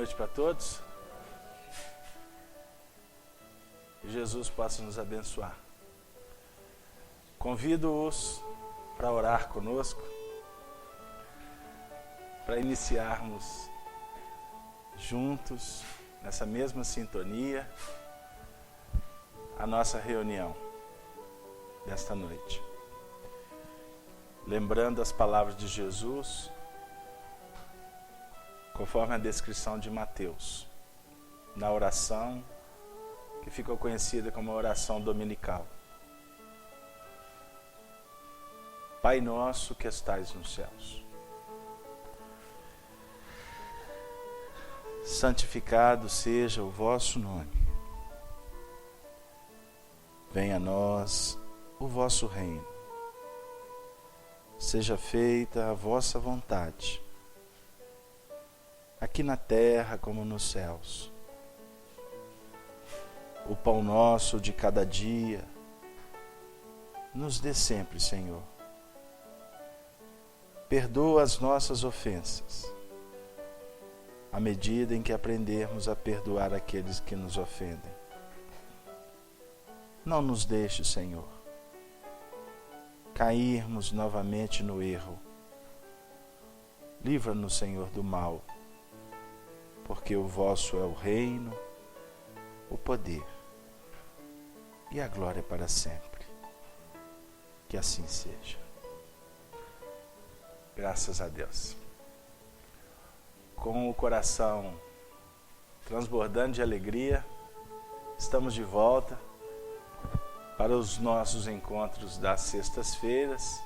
noite para todos. Que Jesus possa nos abençoar. Convido-os para orar conosco, para iniciarmos juntos, nessa mesma sintonia, a nossa reunião desta noite. Lembrando as palavras de Jesus, conforme a descrição de Mateus, na oração que ficou conhecida como a oração dominical. Pai nosso que estais nos céus, santificado seja o vosso nome. Venha a nós o vosso reino. Seja feita a vossa vontade, aqui na terra como nos céus. O pão nosso de cada dia, nos dê sempre, Senhor. Perdoa as nossas ofensas, à medida em que aprendermos a perdoar aqueles que nos ofendem. Não nos deixe, Senhor, cairmos novamente no erro. Livra-nos, Senhor, do mal, porque o vosso é o reino, o poder e a glória para sempre. Que assim seja. Graças a Deus. Com o coração transbordando de alegria, estamos de volta para os nossos encontros das sextas-feiras,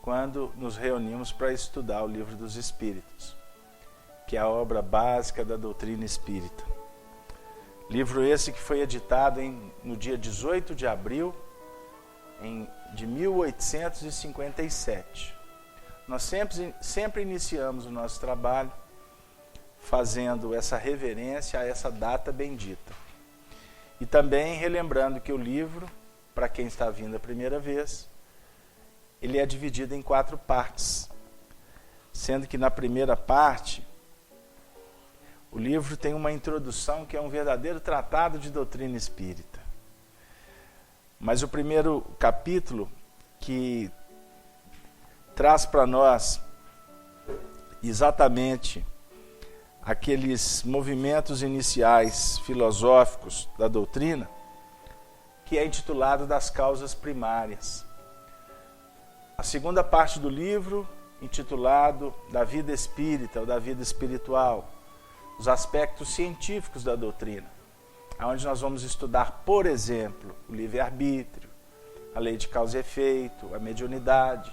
quando nos reunimos para estudar o Livro dos Espíritos, que é a obra básica da doutrina espírita. Livro esse que foi editado no dia 18 de abril de 1857. Nós sempre iniciamos o nosso trabalho fazendo essa reverência a essa data bendita. E também relembrando que o livro, para quem está vindo a primeira vez, ele é dividido em 4 partes, sendo que na primeira parte o livro tem uma introdução que é um verdadeiro tratado de doutrina espírita. Mas o primeiro capítulo, que traz para nós exatamente aqueles movimentos iniciais filosóficos da doutrina, que é intitulado Das Causas Primárias. A segunda parte do livro, intitulado Da Vida Espírita ou da Vida Espiritual, os aspectos científicos da doutrina, onde nós vamos estudar, por exemplo, o livre-arbítrio, a lei de causa e efeito, a mediunidade,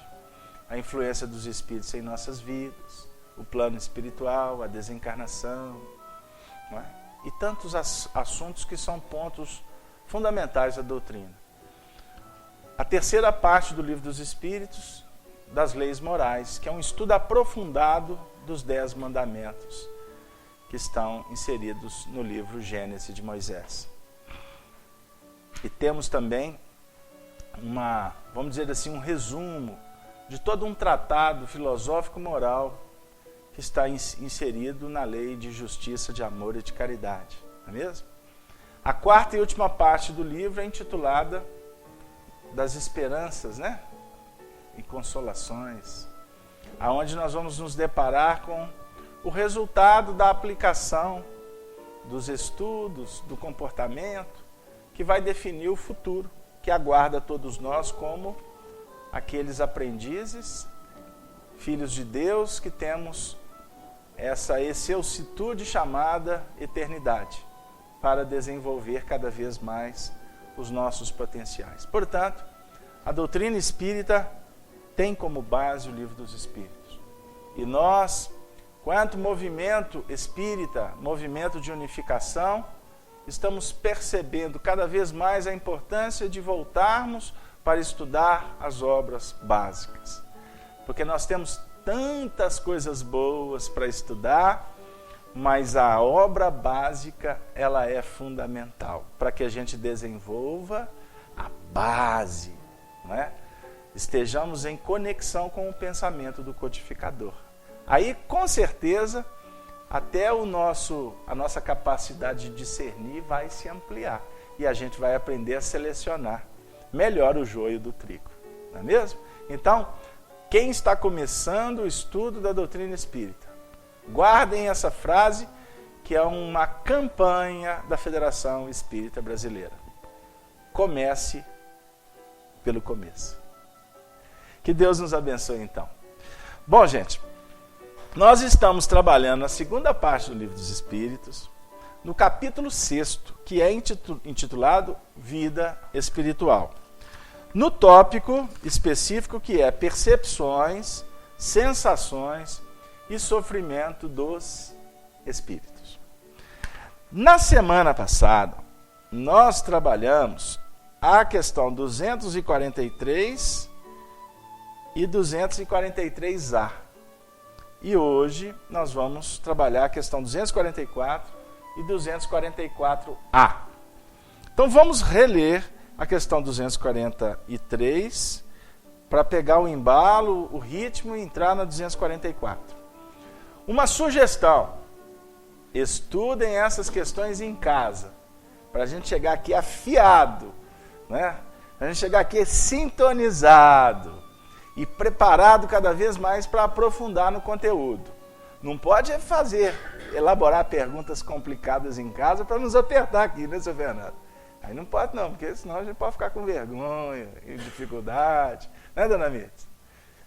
a influência dos espíritos em nossas vidas, o plano espiritual, a desencarnação, não é? E tantos assuntos que são pontos fundamentais da doutrina. A terceira parte do Livro dos Espíritos, das leis morais, que é um estudo aprofundado dos 10 mandamentos, que estão inseridos no livro Gênesis de Moisés. E temos também vamos dizer assim, um resumo de todo um tratado filosófico-moral que está inserido na lei de justiça, de amor e de caridade. Não é mesmo? A quarta e última parte do livro é intitulada Das Esperanças, né? E Consolações, aonde nós vamos nos deparar com o resultado da aplicação dos estudos, do comportamento, que vai definir o futuro, que aguarda todos nós como aqueles aprendizes, filhos de Deus, que temos essa excelsitude chamada eternidade, para desenvolver cada vez mais os nossos potenciais. Portanto, a doutrina espírita tem como base o Livro dos Espíritos. E nós, quanto movimento espírita, movimento de unificação, estamos percebendo cada vez mais a importância de voltarmos para estudar as obras básicas. Porque nós temos tantas coisas boas para estudar, mas a obra básica, ela é fundamental para que a gente desenvolva a base, não é? Estejamos em conexão com o pensamento do codificador. Aí, com certeza, até a nossa capacidade de discernir vai se ampliar. E a gente vai aprender a selecionar melhor o joio do trigo. Não é mesmo? Então, quem está começando o estudo da doutrina espírita, guardem essa frase, que é uma campanha da Federação Espírita Brasileira. Comece pelo começo. Que Deus nos abençoe então. Bom, gente, nós estamos trabalhando na segunda parte do Livro dos Espíritos, no capítulo 6º, que é intitulado Vida Espiritual. No tópico específico que é percepções, sensações e sofrimento dos espíritos. Na semana passada, nós trabalhamos a questão 243 e 243A. E hoje nós vamos trabalhar a questão 244 e 244A. Então vamos reler a questão 243 para pegar o embalo, o ritmo e entrar na 244. Uma sugestão: estudem essas questões em casa, para a gente chegar aqui afiado, né? Para a gente chegar aqui sintonizado e preparado cada vez mais para aprofundar no conteúdo. Não pode elaborar perguntas complicadas em casa para nos apertar aqui, né, seu Fernando? Aí não pode não, porque senão a gente pode ficar com vergonha e dificuldade. Né, dona Mirtz?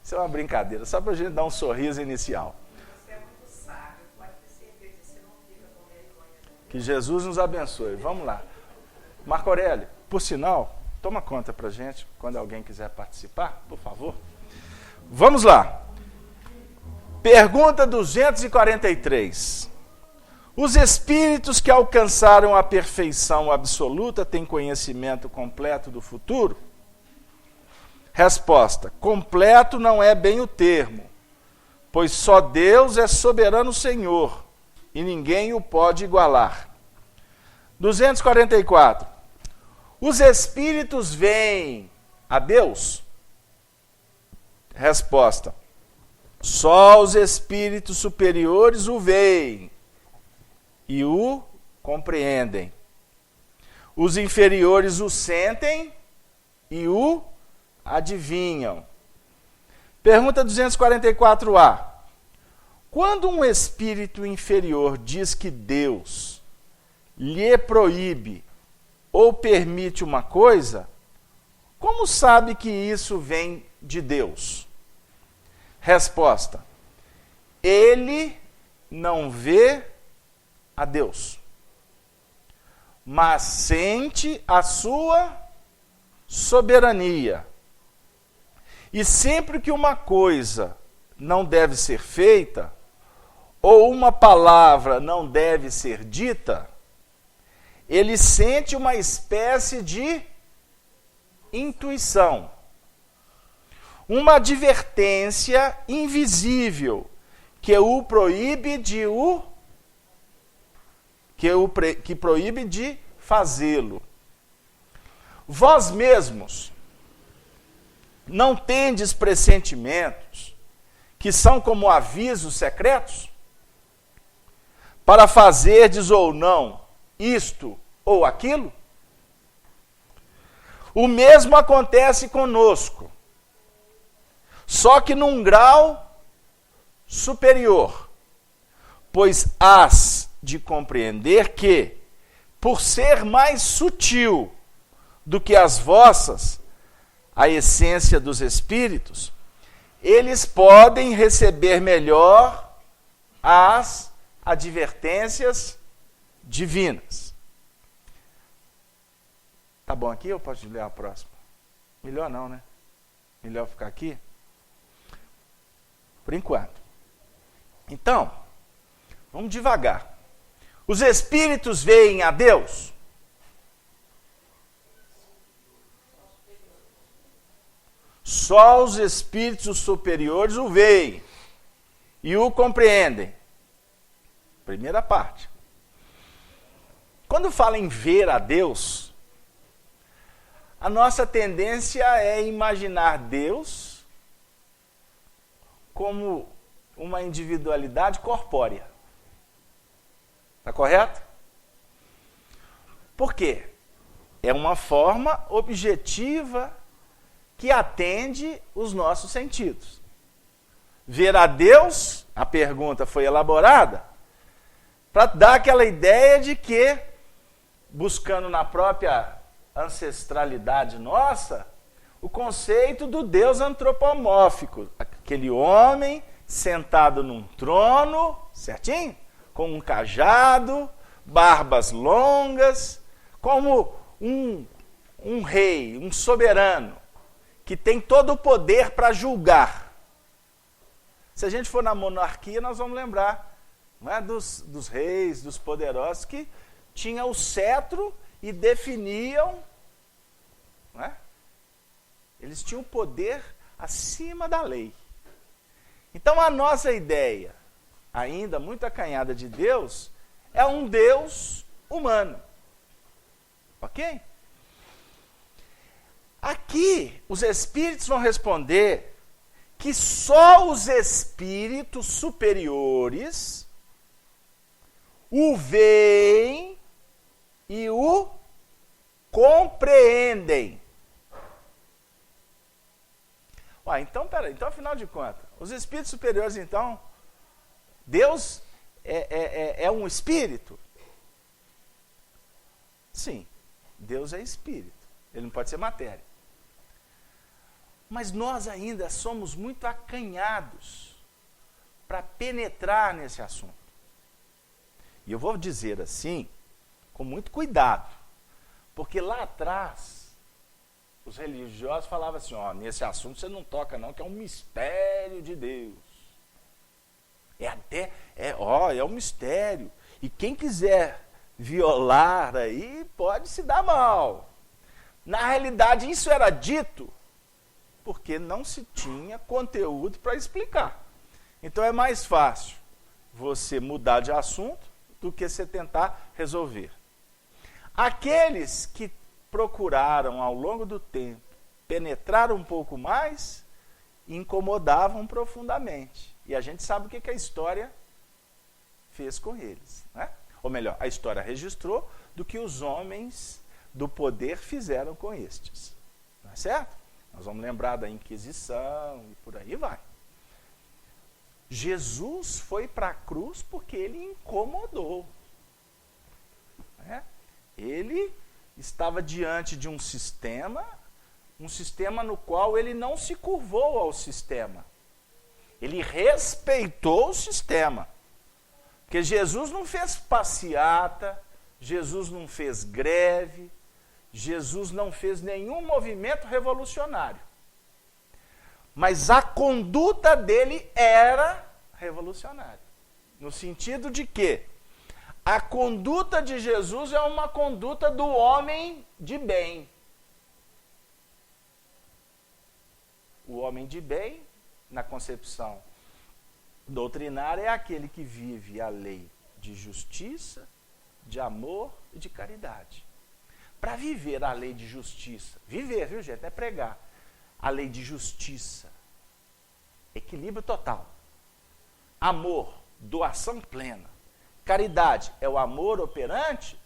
Isso é uma brincadeira, só para a gente dar um sorriso inicial. Você é muito sábio, pode ter certeza, você não fica com vergonha. Que Jesus nos abençoe. Vamos lá. Marco Aurélio, por sinal, toma conta para a gente, quando alguém quiser participar, por favor. Vamos lá. Pergunta 243. Os espíritos que alcançaram a perfeição absoluta têm conhecimento completo do futuro? Resposta: completo não é bem o termo, pois só Deus é soberano Senhor e ninguém o pode igualar. 244. Os espíritos veem a Deus? Resposta: só os espíritos superiores o veem e o compreendem. Os inferiores o sentem e o adivinham. Pergunta 244A. Quando um espírito inferior diz que Deus lhe proíbe ou permite uma coisa, como sabe que isso vem de Deus? Resposta: ele não vê a Deus, mas sente a sua soberania. E sempre que uma coisa não deve ser feita, ou uma palavra não deve ser dita, ele sente uma espécie de intuição, uma advertência invisível que o proíbe que proíbe de fazê-lo. Vós mesmos não tendes pressentimentos que são como avisos secretos para fazerdes ou não isto ou aquilo? O mesmo acontece conosco, só que num grau superior, pois hás de compreender que, por ser mais sutil do que as vossas, a essência dos espíritos, eles podem receber melhor as advertências divinas. Tá bom aqui ou pode ler a próxima? Melhor não, né? Melhor ficar aqui? Por enquanto. Então, vamos devagar. Os espíritos veem a Deus? Só os espíritos superiores o veem e o compreendem. Primeira parte. Quando fala em ver a Deus, a nossa tendência é imaginar Deus como uma individualidade corpórea. Está correto? Por quê? É uma forma objetiva que atende os nossos sentidos. Ver a Deus, a pergunta foi elaborada para dar aquela ideia de que, buscando na própria ancestralidade nossa, o conceito do Deus antropomórfico, aquele homem sentado num trono, certinho? Com um cajado, barbas longas, como um rei, um soberano, que tem todo o poder para julgar. Se a gente for na monarquia, nós vamos lembrar, não é, dos reis, dos poderosos, que tinham o cetro e definiam, não é? Eles tinham poder acima da lei. Então a nossa ideia, ainda muito acanhada de Deus, é um Deus humano. Ok? Aqui, os espíritos vão responder que só os espíritos superiores o veem e o compreendem. Então, peraí, então afinal de contas, os espíritos superiores, então, Deus é um espírito? Sim, Deus é espírito, ele não pode ser matéria. Mas nós ainda somos muito acanhados para penetrar nesse assunto. E eu vou dizer assim, com muito cuidado, porque lá atrás, os religiosos falavam assim, ó, nesse assunto você não toca não, que é um mistério de Deus. É um mistério. E quem quiser violar aí, pode se dar mal. Na realidade, isso era dito porque não se tinha conteúdo para explicar. Então é mais fácil você mudar de assunto do que você tentar resolver. Aqueles que procuraram ao longo do tempo penetrar um pouco mais, incomodavam profundamente. E a gente sabe o que a história fez com eles, né? Ou melhor, a história registrou do que os homens do poder fizeram com estes. Não é certo? Nós vamos lembrar da Inquisição e por aí vai. Jesus foi para a cruz porque ele incomodou. Né? Ele estava diante de um sistema no qual ele não se curvou ao sistema. Ele respeitou o sistema. Porque Jesus não fez passeata, Jesus não fez greve, Jesus não fez nenhum movimento revolucionário. Mas a conduta dele era revolucionária. No sentido de que a conduta de Jesus é uma conduta do homem de bem. O homem de bem, na concepção doutrinária, é aquele que vive a lei de justiça, de amor e de caridade. Para viver a lei de justiça, viver, viu gente, não é pregar. A lei de justiça, equilíbrio total, amor, doação plena, caridade é o amor operante.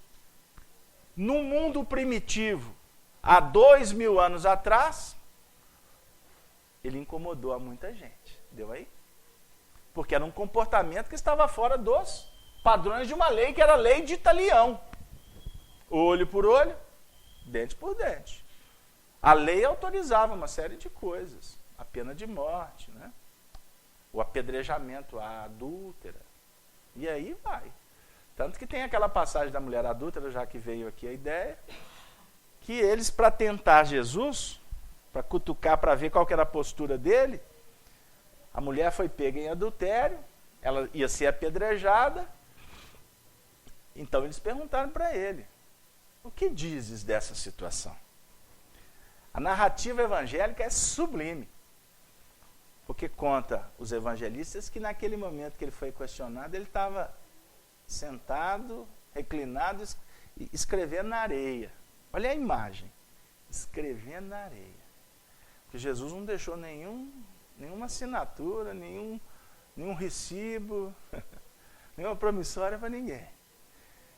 No mundo primitivo, há 2000 anos atrás, ele incomodou a muita gente. Deu aí? Porque era um comportamento que estava fora dos padrões de uma lei que era a lei de Italião. Olho por olho, dente por dente. A lei autorizava uma série de coisas. A pena de morte, né? O apedrejamento à adúltera. E aí vai. Tanto que tem aquela passagem da mulher adúltera, já que veio aqui a ideia, que eles, para tentar Jesus, para cutucar, para ver qual que era a postura dele, a mulher foi pega em adultério, ela ia ser apedrejada, então eles perguntaram para ele, o que dizes dessa situação? A narrativa evangélica é sublime, porque conta os evangelistas que naquele momento que ele foi questionado, ele estava sentado, reclinado, escrevendo na areia. Olha a imagem, escrevendo na areia. Porque Jesus não deixou nenhuma assinatura, nenhum recibo, nenhuma promissória para ninguém.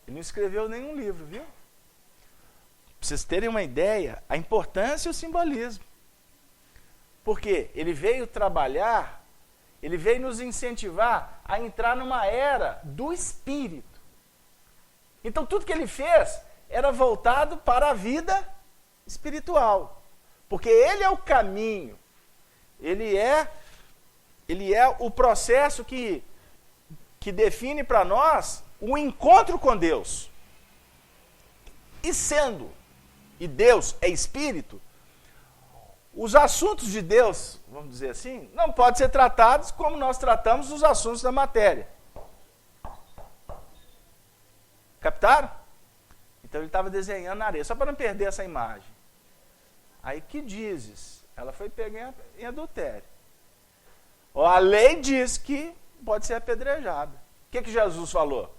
Ele não escreveu nenhum livro, viu? Para vocês terem uma ideia, a importância e o simbolismo. Porque ele veio trabalhar, ele veio nos incentivar a entrar numa era do Espírito. Então tudo que ele fez era voltado para a vida espiritual. Porque ele é o caminho, ele é o processo que define para nós o encontro com Deus. E Deus é Espírito, os assuntos de Deus, vamos dizer assim, não podem ser tratados como nós tratamos os assuntos da matéria. Captaram? Então ele estava desenhando na areia, só para não perder essa imagem. Aí que dizes? Ela foi pega em adultério. A lei diz que pode ser apedrejada. O que Jesus falou?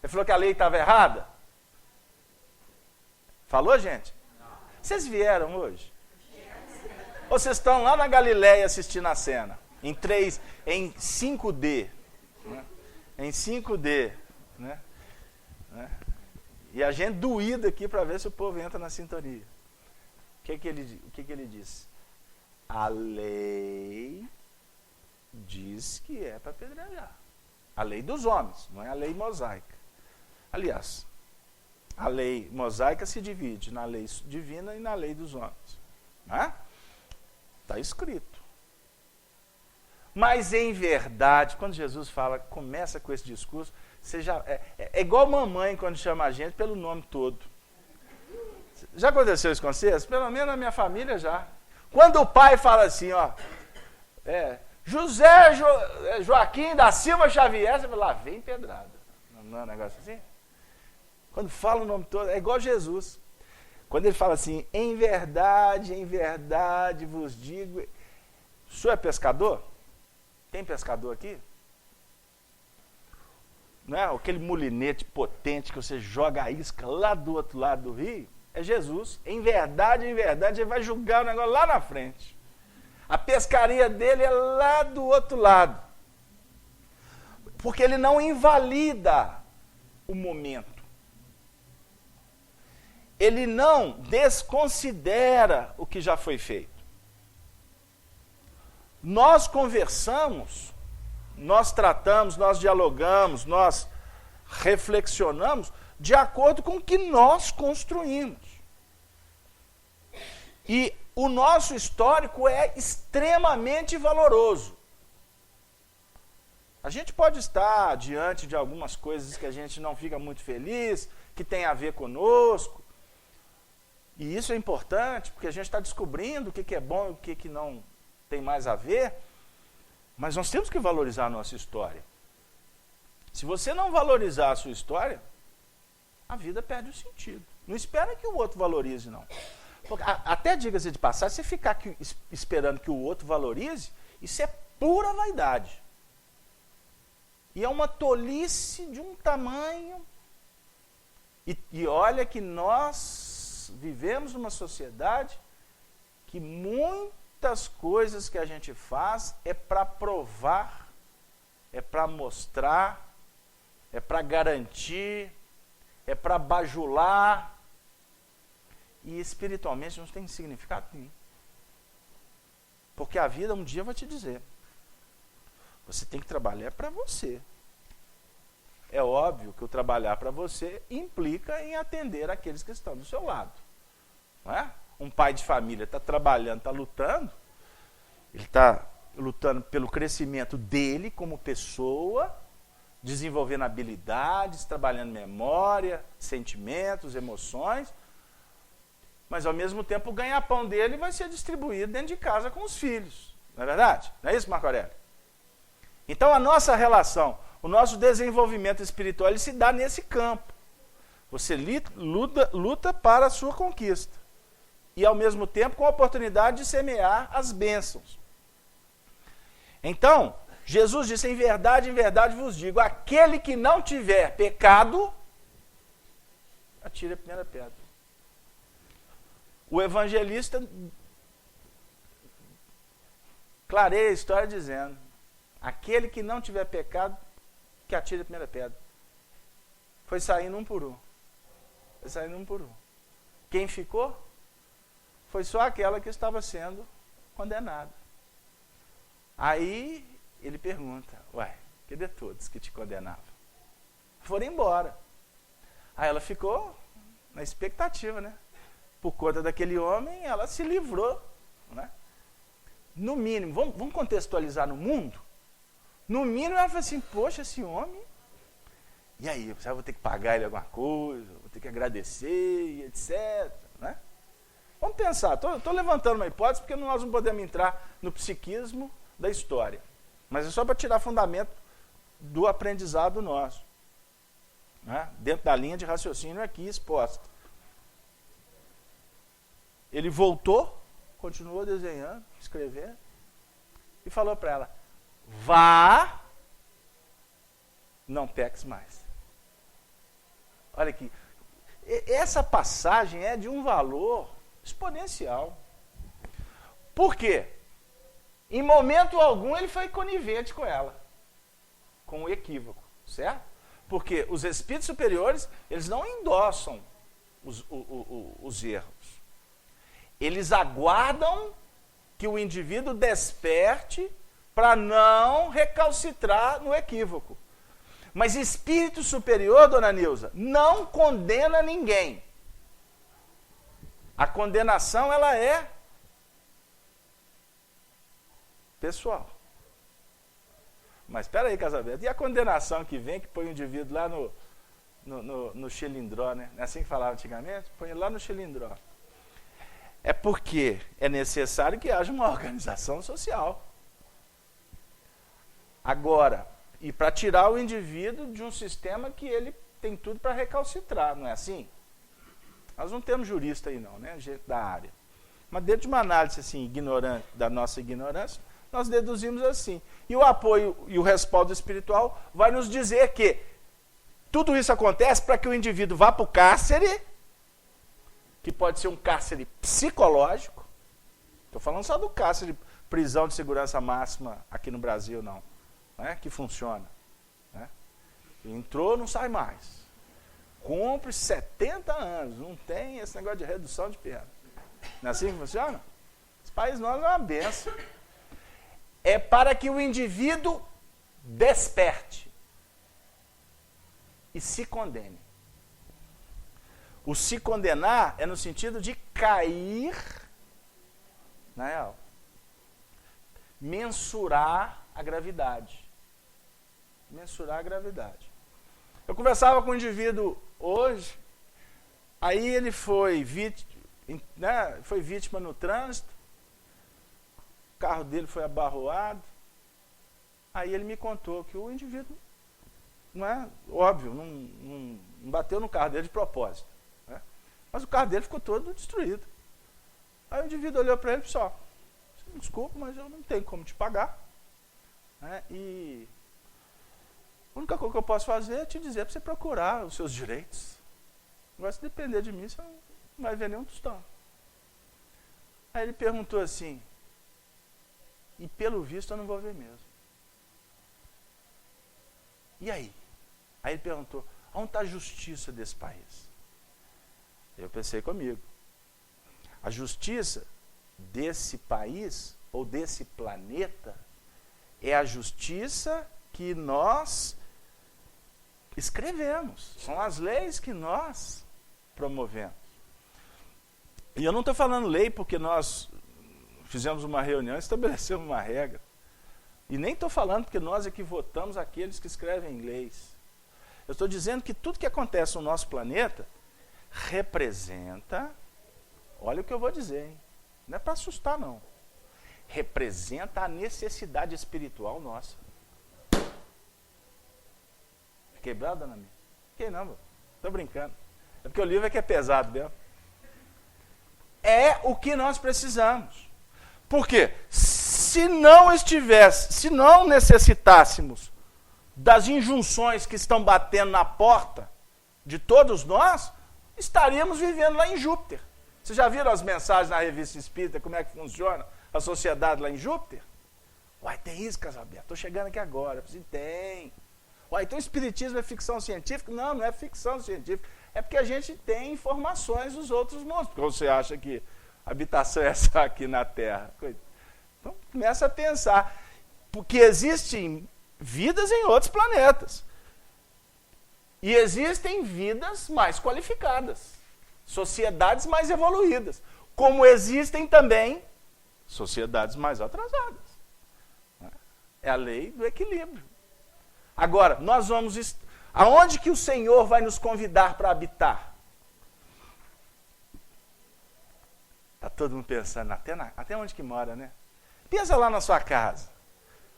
Ele falou que a lei estava errada? Falou, gente? Vocês vieram hoje? Ou vocês estão lá na Galileia assistindo a cena? Em 5D. Né? Em 5D. Né? E a gente doída aqui para ver se o povo entra na sintonia. O que ele disse? A lei diz que é para apedrejar. A lei dos homens, não é a lei mosaica. Aliás, a lei mosaica se divide na lei divina e na lei dos homens. Está escrito. Mas em verdade, quando Jesus fala, começa com esse discurso, você já, é igual mamãe quando chama a gente pelo nome todo. Já aconteceu isso com vocês? Pelo menos na minha família já. Quando o pai fala assim, José Joaquim da Silva Xavier, você fala, lá vem pedrada. Não é um negócio assim? Quando fala o nome todo, é igual Jesus. Quando ele fala assim, em verdade vos digo. O senhor é pescador? Tem pescador aqui? Não é? Aquele molinete potente que você joga a isca lá do outro lado do rio, é Jesus. Em verdade, ele vai julgar o negócio lá na frente. A pescaria dele é lá do outro lado. Porque ele não invalida o momento. Ele não desconsidera o que já foi feito. Nós conversamos, nós tratamos, nós dialogamos, nós reflexionamos de acordo com o que nós construímos. E o nosso histórico é extremamente valoroso. A gente pode estar diante de algumas coisas que a gente não fica muito feliz, que tem a ver conosco. E isso é importante, porque a gente está descobrindo o que é bom e o que não tem mais a ver. Mas nós temos que valorizar a nossa história. Se você não valorizar a sua história, a vida perde o sentido. Não espera que o outro valorize, não. Porque, até diga-se de passagem, se ficar aqui esperando que o outro valorize, isso é pura vaidade. E é uma tolice de um tamanho. E olha que nós vivemos numa sociedade que muitas coisas que a gente faz é para provar, é para mostrar, é para garantir, é para bajular. E espiritualmente não tem significado nenhum. Porque a vida um dia vai te dizer, você tem que trabalhar para você. É óbvio que o trabalhar para você implica em atender aqueles que estão do seu lado. Não é? Um pai de família está trabalhando, está lutando, ele está lutando pelo crescimento dele como pessoa, desenvolvendo habilidades, trabalhando memória, sentimentos, emoções, mas ao mesmo tempo o ganha-pão dele vai ser distribuído dentro de casa com os filhos. Não é verdade? Não é isso, Marco Aurélio? Então a nossa relação, o nosso desenvolvimento espiritual, ele se dá nesse campo. Você luta para a sua conquista. E ao mesmo tempo com a oportunidade de semear as bênçãos. Então, Jesus disse, em verdade vos digo, aquele que não tiver pecado, atire a primeira pedra. O evangelista clareia a história dizendo, aquele que não tiver pecado, que atire a primeira pedra. Foi saindo um por um. Foi saindo um por um. Quem ficou? Foi só aquela que estava sendo condenada. Aí ele pergunta, ué, cadê todos que te condenavam? Foram embora. Aí ela ficou na expectativa, né? Por conta daquele homem, ela se livrou, né? No mínimo, vamos contextualizar no mundo? No mínimo ela falou assim, poxa, esse homem, e aí, eu vou ter que pagar ele alguma coisa, vou ter que agradecer, etc. Né? Vamos pensar, estou levantando uma hipótese porque nós não podemos entrar no psiquismo da história. Mas é só para tirar fundamento do aprendizado nosso. Né? Dentro da linha de raciocínio aqui exposta. Ele voltou, continuou desenhando, escrevendo, e falou para ela, vá, não peques mais. Olha aqui, essa passagem é de um valor exponencial. Por quê? Em momento algum ele foi conivente com ela, com o equívoco, certo? Porque os espíritos superiores, eles não endossam os erros. Eles aguardam que o indivíduo desperte para não recalcitrar no equívoco. Mas espírito superior, dona Nilza, não condena ninguém. A condenação, ela é pessoal. Mas espera aí, Casabeto, e a condenação que vem, que põe o indivíduo lá no xilindró, né? Não é assim que falava antigamente? Põe ele lá no xilindró. É porque é necessário que haja uma organização social. Agora, e para tirar o indivíduo de um sistema que ele tem tudo para recalcitrar, não é assim? Nós não temos jurista aí não, né? Gente da área. Mas dentro de uma análise assim, ignorante, da nossa ignorância, nós deduzimos assim. E o apoio e o respaldo espiritual vai nos dizer que tudo isso acontece para que o indivíduo vá para o cárcere, que pode ser um cárcere psicológico. Estou falando só do cárcere, prisão de segurança máxima aqui no Brasil, não. Né, que funciona. Né? Entrou, não sai mais. Cumpre 70 anos, não tem esse negócio de redução de pena. Não é assim que funciona? Esse país nosso é uma benção. É para que o indivíduo desperte e se condene. O se condenar é no sentido de cair na real. Mensurar a gravidade. Mensurar a gravidade. Eu conversava com um indivíduo hoje, aí ele foi vítima no trânsito, o carro dele foi abarroado, aí ele me contou que o indivíduo, não é óbvio, não bateu no carro dele de propósito, né? Mas o carro dele ficou todo destruído. Aí o indivíduo olhou para ele e disse, ó, desculpa, mas eu não tenho como te pagar. Né? E a única coisa que eu posso fazer é te dizer para você procurar os seus direitos. Agora, se depender de mim, você não vai ver nenhum tostão. Aí ele perguntou assim, e pelo visto eu não vou ver mesmo. E aí? Aí ele perguntou, onde está a justiça desse país? Eu pensei comigo, a justiça desse país, ou desse planeta, é a justiça que nós escrevemos. São as leis que nós promovemos. E eu não estou falando lei porque nós fizemos uma reunião e estabelecemos uma regra. E nem estou falando porque nós é que votamos aqueles que escrevem leis. Eu estou dizendo que tudo que acontece no nosso planeta representa, olha o que eu vou dizer, hein? Não é para assustar, não. Representa a necessidade espiritual nossa. Fiquei bravo, dona minha? Fiquei não, estou brincando. É porque o livro é que é pesado mesmo. É o que nós precisamos. Por quê? Se não necessitássemos das injunções que estão batendo na porta de todos nós, estaríamos vivendo lá em Júpiter. Vocês já viram as mensagens na revista Espírita, como é que funciona a sociedade lá em Júpiter? Uai, tem isso, Casabeto? Estou chegando aqui agora. Eu falei, tem. Ué, então o espiritismo é ficção científica? Não, não é ficção científica. É porque a gente tem informações dos outros mundos. Porque você acha que a habitação é só aqui na Terra. Então começa a pensar. Porque existem vidas em outros planetas. E existem vidas mais qualificadas. Sociedades mais evoluídas. Como existem também sociedades mais atrasadas. É a lei do equilíbrio. Agora, nós vamos... Aonde que o Senhor vai nos convidar para habitar? Está todo mundo pensando, até onde que mora, né? Pensa lá na sua casa,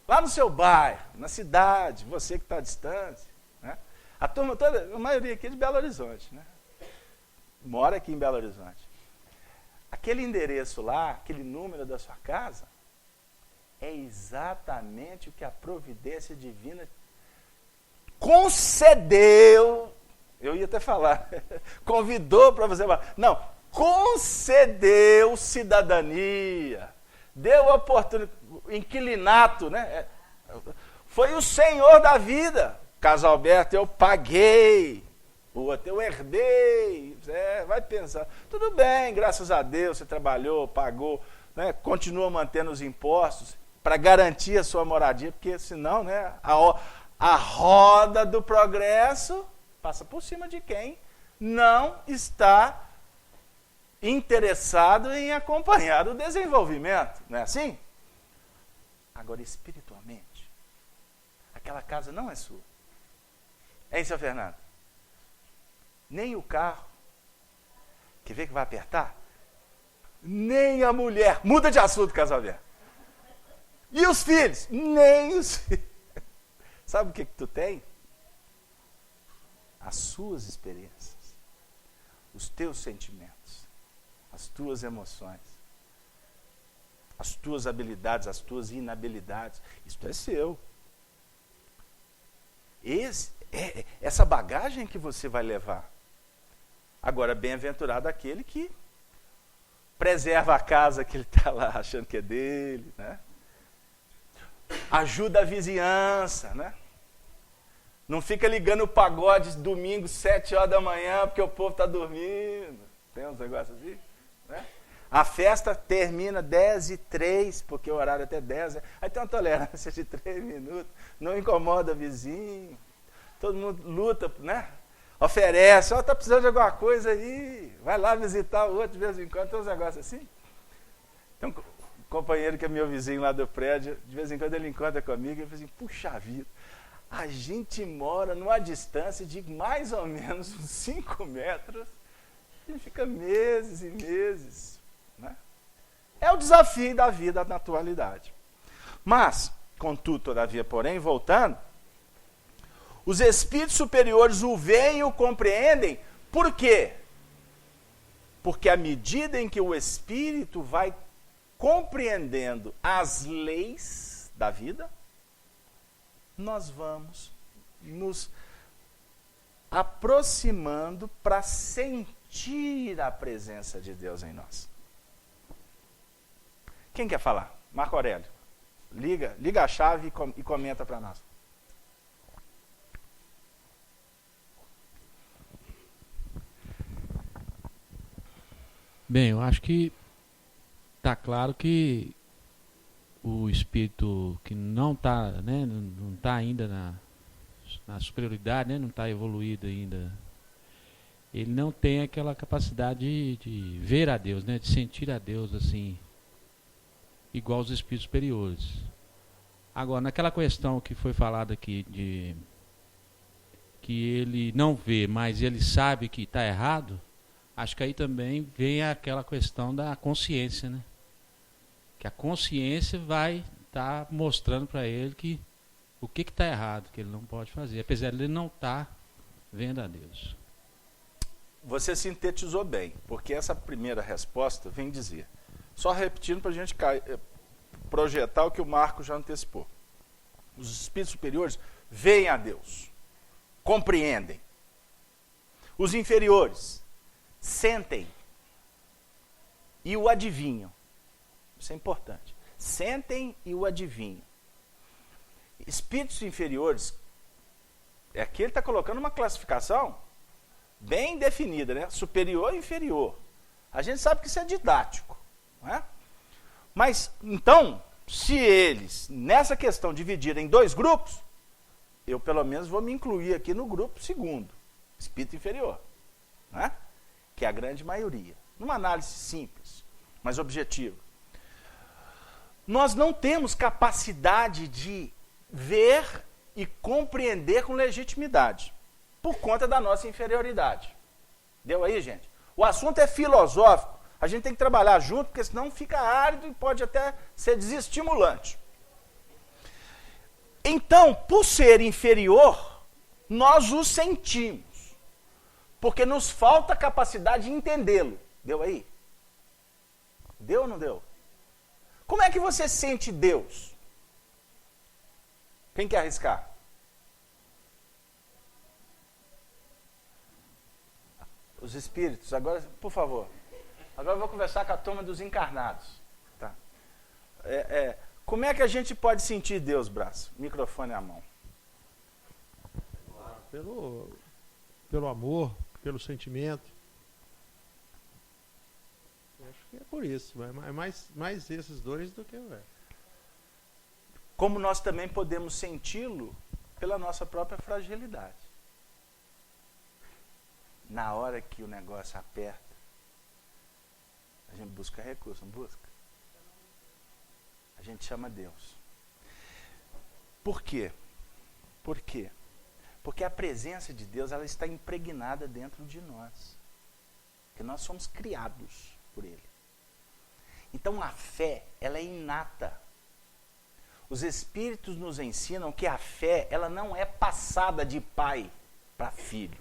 lá no seu bairro, na cidade, você que está distante. Né? A turma toda, a maioria aqui é de Belo Horizonte, né? Mora aqui em Belo Horizonte. Aquele endereço lá, aquele número da sua casa, é exatamente o que a providência divina concedeu, eu ia até falar, convidou para você falar, não, concedeu cidadania, deu oportunidade, inquilinato, né? Foi o Senhor da vida. Casalberto, eu paguei, o outro eu herdei, vai pensar, tudo bem, graças a Deus, você trabalhou, pagou, né? Continua mantendo os impostos para garantir a sua moradia, porque senão, né, a roda do progresso passa por cima de quem não está interessado em acompanhar o desenvolvimento. Não é assim? Agora, espiritualmente, aquela casa não é sua. É isso, seu Fernando? Nem o carro, quer ver que vai apertar? Nem a mulher. Muda de assunto, Casalberto. E os filhos? Nem os filhos. Sabe o que tu tem? As suas experiências, os teus sentimentos, as tuas emoções, as tuas habilidades, as tuas inabilidades. Isto é seu. Essa bagagem que você vai levar. Agora, bem-aventurado aquele que preserva a casa que ele está lá achando que é dele, né? Ajuda a vizinhança, né? Não fica ligando o pagode domingo, 7 horas da manhã, porque o povo está dormindo. Tem uns negócios assim, né? A festa termina 10h03, porque o horário é até 10. Aí tem uma tolerância de 3 minutos. Não incomoda vizinho. Todo mundo luta, né? Oferece, está precisando de alguma coisa aí. Vai lá visitar o outro de vez em quando. Tem uns negócios assim. Tem um companheiro que é meu vizinho lá do prédio, de vez em quando ele encontra comigo e ele fala assim, puxa vida, a gente mora numa distância de mais ou menos uns 5 metros e fica meses e meses. Né? É o desafio da vida na atualidade. Mas, contudo, todavia, porém, voltando, os espíritos superiores o veem e o compreendem. Por quê? Porque à medida em que o espírito vai compreendendo as leis da vida, nós vamos nos aproximando para sentir a presença de Deus em nós. Quem quer falar? Marco Aurélio. Liga a chave e comenta para nós. Bem, eu acho que está claro que o espírito que não está, né, não está ainda na superioridade, né, não está evoluído ainda, ele não tem aquela capacidade de ver a Deus, né, de sentir a Deus assim, igual os espíritos superiores. Agora, naquela questão que foi falada aqui, de que ele não vê, mas ele sabe que está errado, acho que aí também vem aquela questão da consciência, né? Que a consciência vai estar mostrando para ele que o que está errado, que ele não pode fazer, apesar de ele não estar vendo a Deus. Você sintetizou bem, porque essa primeira resposta vem dizer, só repetindo para a gente projetar o que o Marco já antecipou. Os espíritos superiores veem a Deus, compreendem. Os inferiores sentem e o adivinham. Isso é importante. Sentem e o adivinham. Espíritos inferiores Aqui ele está colocando uma classificação bem definida, né? Superior e inferior. A gente sabe que isso é didático, não é? Mas, então, se eles, nessa questão, dividirem em 2 grupos, eu pelo menos vou me incluir aqui no grupo segundo, espírito inferior, não é? Que é a grande maioria. Numa análise simples, mas objetiva. Nós não temos capacidade de ver e compreender com legitimidade, por conta da nossa inferioridade. Deu aí, gente? O assunto é filosófico, a gente tem que trabalhar junto, porque senão fica árido e pode até ser desestimulante. Então, por ser inferior, nós o sentimos, porque nos falta capacidade de entendê-lo. Deu aí? Deu ou não deu? Como é que você sente Deus? Quem quer arriscar? Os espíritos, agora, por favor. Agora eu vou conversar com a turma dos encarnados. Tá. Como é que a gente pode sentir Deus, Brás? Microfone à mão. Pelo amor, pelo sentimento. Eu acho que é por isso. É mais esses dois do que o resto. Como nós também podemos senti-lo pela nossa própria fragilidade. Na hora que o negócio aperta, a gente busca recurso, não busca? A gente chama Deus. Por quê? Por quê? Porque a presença de Deus, ela está impregnada dentro de nós. Porque nós somos criados por Ele. Então a fé, ela é inata. Os Espíritos nos ensinam que a fé, ela não é passada de pai para filho.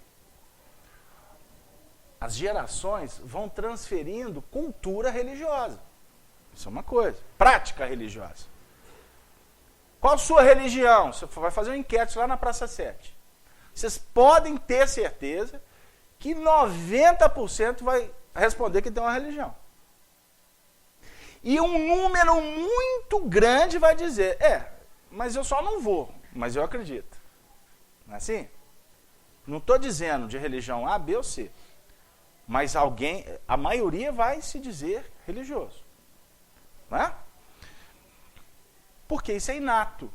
As gerações vão transferindo cultura religiosa. Isso é uma coisa. Prática religiosa. Qual a sua religião? Você vai fazer uma enquete lá na Praça 7. Vocês podem ter certeza que 90% vai responder que tem uma religião. E um número muito grande vai dizer, mas eu só não vou, mas eu acredito. Não é assim? Não estou dizendo de religião A, B ou C. Mas a maioria vai se dizer religioso. Não é? Porque isso é inato.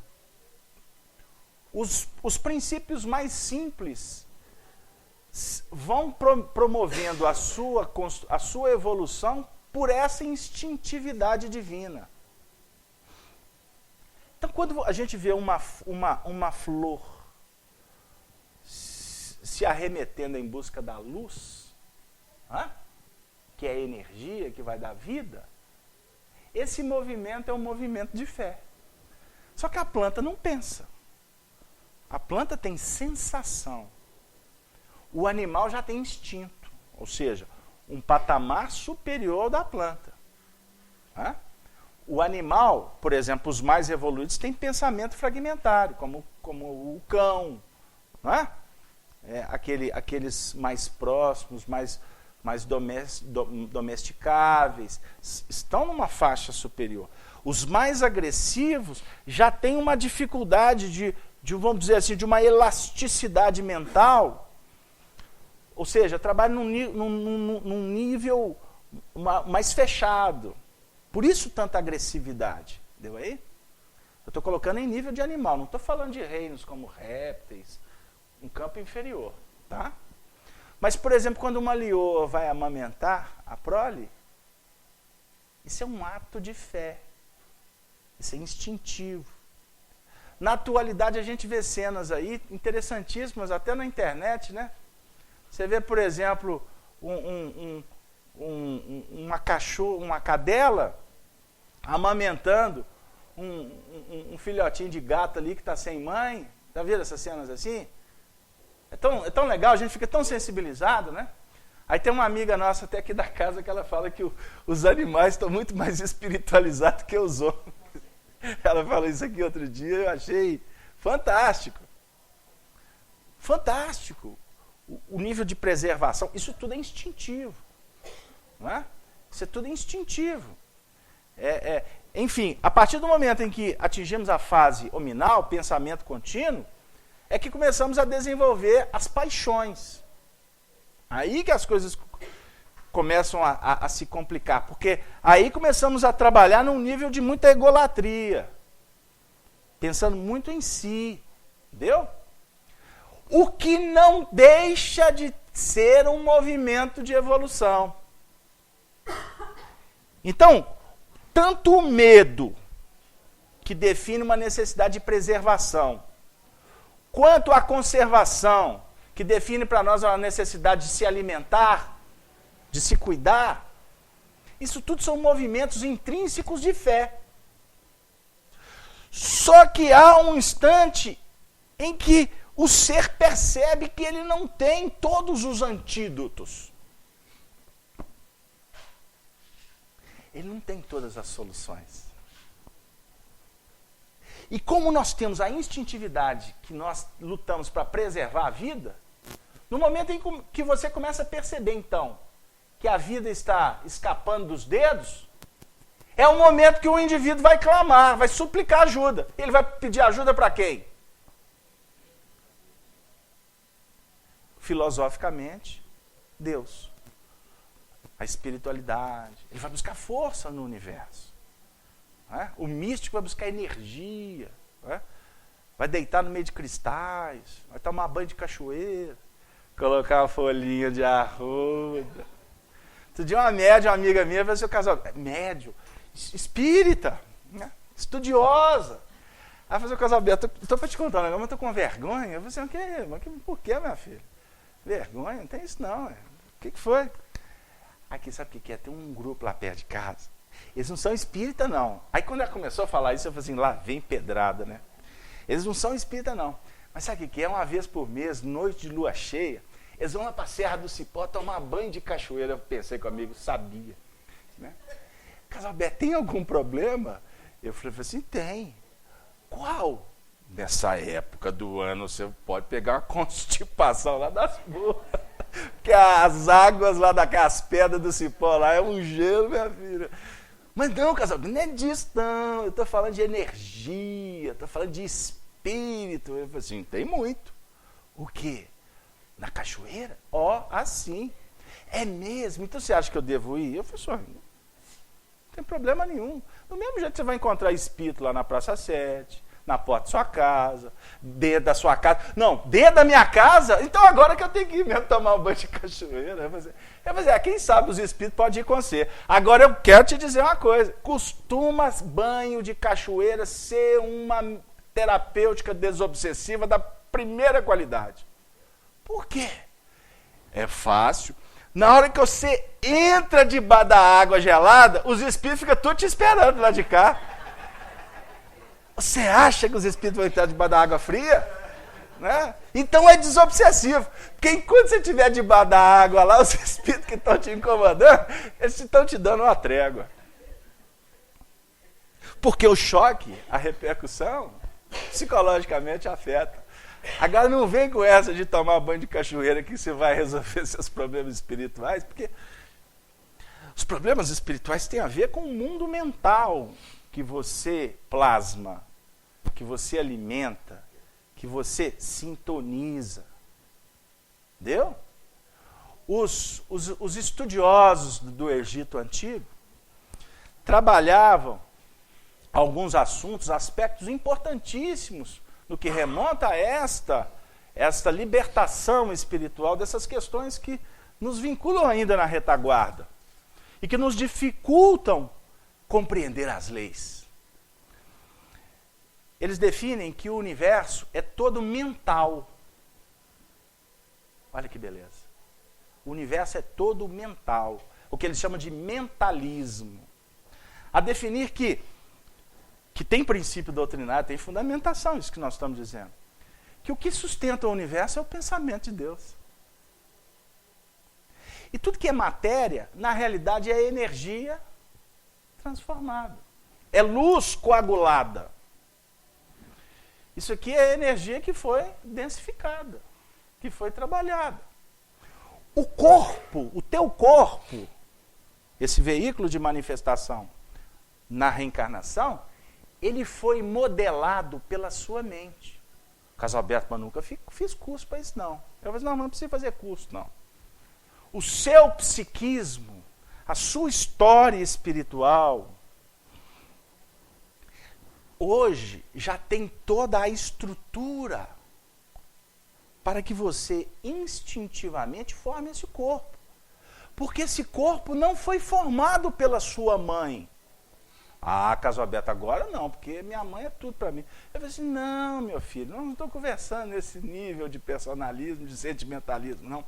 Os princípios mais simples vão promovendo a sua evolução por essa instintividade divina. Então, quando a gente vê uma flor se arremetendo em busca da luz, que é a energia que vai dar vida, esse movimento é um movimento de fé. Só que a planta não pensa. A planta tem sensação. O animal já tem instinto, ou seja, um patamar superior ao da planta. O animal, por exemplo, os mais evoluídos, têm pensamento fragmentário, como o cão, não é? Aqueles mais próximos, mais domesticáveis, estão numa faixa superior. Os mais agressivos já têm uma dificuldade de, vamos dizer assim, de uma elasticidade mental, ou seja, trabalham num nível mais fechado. Por isso tanta agressividade. Deu aí? Eu estou colocando em nível de animal, não estou falando de reinos como répteis, um campo inferior, tá? Mas, por exemplo, quando uma leoa vai amamentar a prole, isso é um ato de fé. Isso é instintivo. Na atualidade, a gente vê cenas aí interessantíssimas, até na internet, né? Você vê, por exemplo, uma cadela amamentando um filhotinho de gato ali que está sem mãe. Está vendo essas cenas assim? É tão legal, a gente fica tão sensibilizado, né? Aí tem uma amiga nossa até aqui da casa que ela fala que os animais estão muito mais espiritualizados que os homens. Ela falou isso aqui outro dia, eu achei fantástico. Fantástico. O nível de preservação, isso tudo é instintivo. Não é? Isso é tudo instintivo. Enfim, a partir do momento em que atingimos a fase hominal, pensamento contínuo, é que começamos a desenvolver as paixões. Aí que as coisas começam a se complicar, porque aí começamos a trabalhar num nível de muita egolatria, pensando muito em si, entendeu? O que não deixa de ser um movimento de evolução. Então, tanto o medo, que define uma necessidade de preservação, quanto a conservação, que define para nós a necessidade de se alimentar, de se cuidar, isso tudo são movimentos intrínsecos de fé. Só que há um instante em que o ser percebe que ele não tem todos os antídotos. Ele não tem todas as soluções. E como nós temos a instintividade que nós lutamos para preservar a vida, no momento em que você começa a perceber, então, que a vida está escapando dos dedos, é o momento que o indivíduo vai clamar, vai suplicar ajuda. Ele vai pedir ajuda para quem? Filosoficamente, Deus. A espiritualidade. Ele vai buscar força no universo. O místico vai buscar energia. Vai deitar no meio de cristais. Vai tomar banho de cachoeira. Colocar uma folhinha de arruda. Outro dia uma médium, uma amiga minha, vai ser o casal. Médium, espírita, né? Estudiosa. Aí fazer o casal, estou para te contar um negócio, mas estou com vergonha. Eu falei assim, por que, minha filha? Vergonha? Não tem isso não. O que foi? Aqui, sabe o que é? Tem um grupo lá perto de casa. Eles não são espírita, não. Aí quando ela começou a falar isso, eu falei assim, lá vem pedrada, né? Eles não são espírita, não. Mas sabe o que é? Uma vez por mês, noite de lua cheia, eles vão lá para a Serra do Cipó tomar banho de cachoeira. Eu pensei comigo, sabia. Né? Casalberto, tem algum problema? Eu falei assim, tem. Qual? Nessa época do ano você pode pegar uma constipação lá das boas. Porque as águas lá daquelas pedras do Cipó lá é um gelo, minha filha. Mas não, Casalberto, não é disso não. Eu estou falando de energia, estou falando de espírito. Eu falei assim, tem muito. O quê? Na cachoeira? Assim. É mesmo? Então você acha que eu devo ir? Eu falei assim, não tem problema nenhum. Do mesmo jeito que você vai encontrar espírito lá na Praça 7, na porta da sua casa, dentro da sua casa. Não, dentro da minha casa? Então agora que eu tenho que ir mesmo tomar um banho de cachoeira. Eu falei assim, quem sabe os espíritos podem ir com você. Agora eu quero te dizer uma coisa. Costuma banho de cachoeira ser uma terapêutica desobsessiva da primeira qualidade. Por quê? É fácil. Na hora que você entra debaixo da água gelada, os espíritos ficam todos te esperando lá de cá. Você acha que os espíritos vão entrar debaixo da água fria? Né? Então é desobsessivo. Porque enquanto você estiver debaixo da água lá, os espíritos que estão te incomodando, eles estão te dando uma trégua. Porque o choque, a repercussão, psicologicamente afeta. Agora não vem com essa de tomar banho de cachoeira que você vai resolver seus problemas espirituais, porque os problemas espirituais têm a ver com o mundo mental que você plasma, que você alimenta, que você sintoniza. Entendeu? Os estudiosos do Egito Antigo trabalhavam alguns assuntos, aspectos importantíssimos no que remonta a esta libertação espiritual dessas questões que nos vinculam ainda na retaguarda e que nos dificultam compreender as leis. Eles definem que o universo é todo mental. Olha que beleza. O universo é todo mental, o que eles chamam de mentalismo. A definir que tem princípio doutrinário, tem fundamentação, isso que nós estamos dizendo. Que o que sustenta o universo é o pensamento de Deus. E tudo que é matéria, na realidade, é energia transformada. É luz coagulada. Isso aqui é energia que foi densificada, que foi trabalhada. O corpo, o teu corpo, esse veículo de manifestação na reencarnação, ele foi modelado pela sua mente. Casalberto, mas nunca fiz curso para isso, não. Eu falei, não precisa fazer curso, não. O seu psiquismo, a sua história espiritual, hoje já tem toda a estrutura para que você instintivamente forme esse corpo. Porque esse corpo não foi formado pela sua mãe. Ah, Casalberto, agora não, porque minha mãe é tudo para mim. Eu falei assim, não, meu filho, não estou conversando nesse nível de personalismo, de sentimentalismo, não.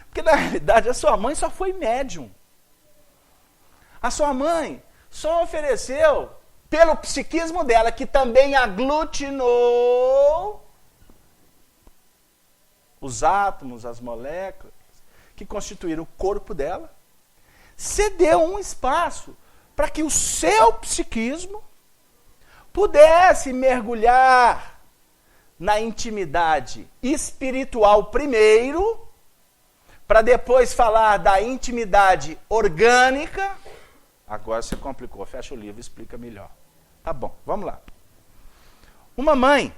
Porque na realidade a sua mãe só foi médium. A sua mãe só ofereceu, pelo psiquismo dela, que também aglutinou os átomos, as moléculas, que constituíram o corpo dela, cedeu um espaço para que o seu psiquismo pudesse mergulhar na intimidade espiritual primeiro, para depois falar da intimidade orgânica. Agora você complicou, fecha o livro, explica melhor. Tá bom, vamos lá. Uma mãe,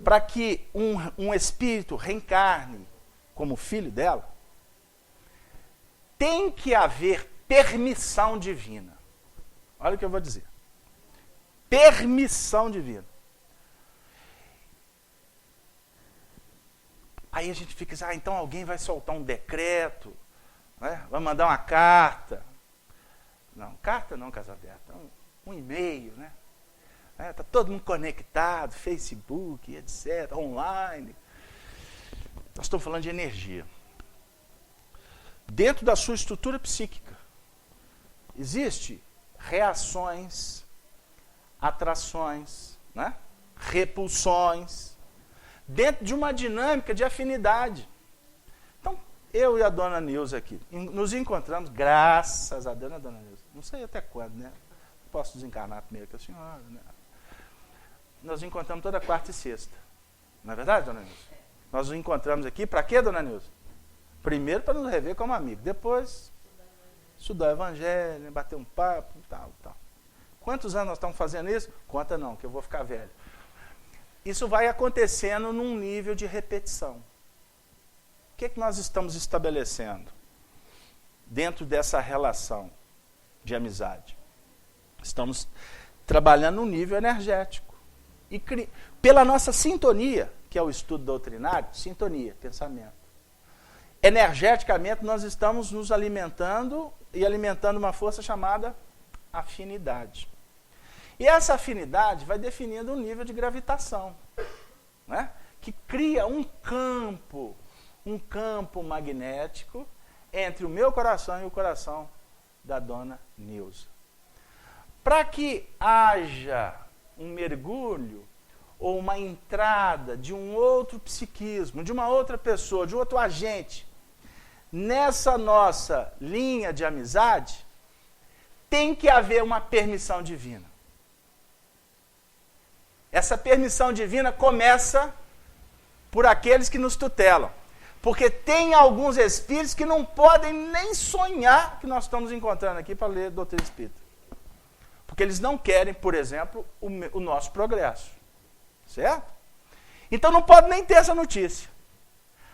para que um espírito reencarne como filho dela, tem que haver permissão divina. Olha o que eu vou dizer. Permissão divina. Aí a gente fica assim, então alguém vai soltar um decreto, né? Vai mandar uma carta. Não, carta não, Casalberto, um e-mail, né? Tá todo mundo conectado, Facebook, etc., online. Nós estamos falando de energia. Dentro da sua estrutura psíquica, existe reações, atrações, né? Repulsões, dentro de uma dinâmica de afinidade. Então, eu e a dona Nilza aqui, nos encontramos, graças a Deus, né, dona Nilza? Não sei até quando, né? Posso desencarnar primeiro que a senhora, né? Nós nos encontramos toda quarta e sexta. Não é verdade, dona Nilza? Nós nos encontramos aqui para quê, dona Nilza? Primeiro para nos rever como amigo, depois estudar o evangelho, bater um papo, tal. Quantos anos nós estamos fazendo isso? Conta não, que eu vou ficar velho. Isso vai acontecendo num nível de repetição. O que nós estamos estabelecendo dentro dessa relação de amizade? Estamos trabalhando no nível energético. E pela nossa sintonia, que é o estudo doutrinário, sintonia, pensamento. Energeticamente, nós estamos nos alimentando e alimentando uma força chamada afinidade. E essa afinidade vai definindo um nível de gravitação, né? Que cria um campo magnético entre o meu coração e o coração da dona Nilza. Para que haja um mergulho ou uma entrada de um outro psiquismo, de uma outra pessoa, de outro agente, nessa nossa linha de amizade, tem que haver uma permissão divina. Essa permissão divina começa por aqueles que nos tutelam. Porque tem alguns espíritos que não podem nem sonhar que nós estamos encontrando aqui para ler doutrina espírita. Porque eles não querem, por exemplo, o nosso progresso. Certo? Então não pode nem ter essa notícia.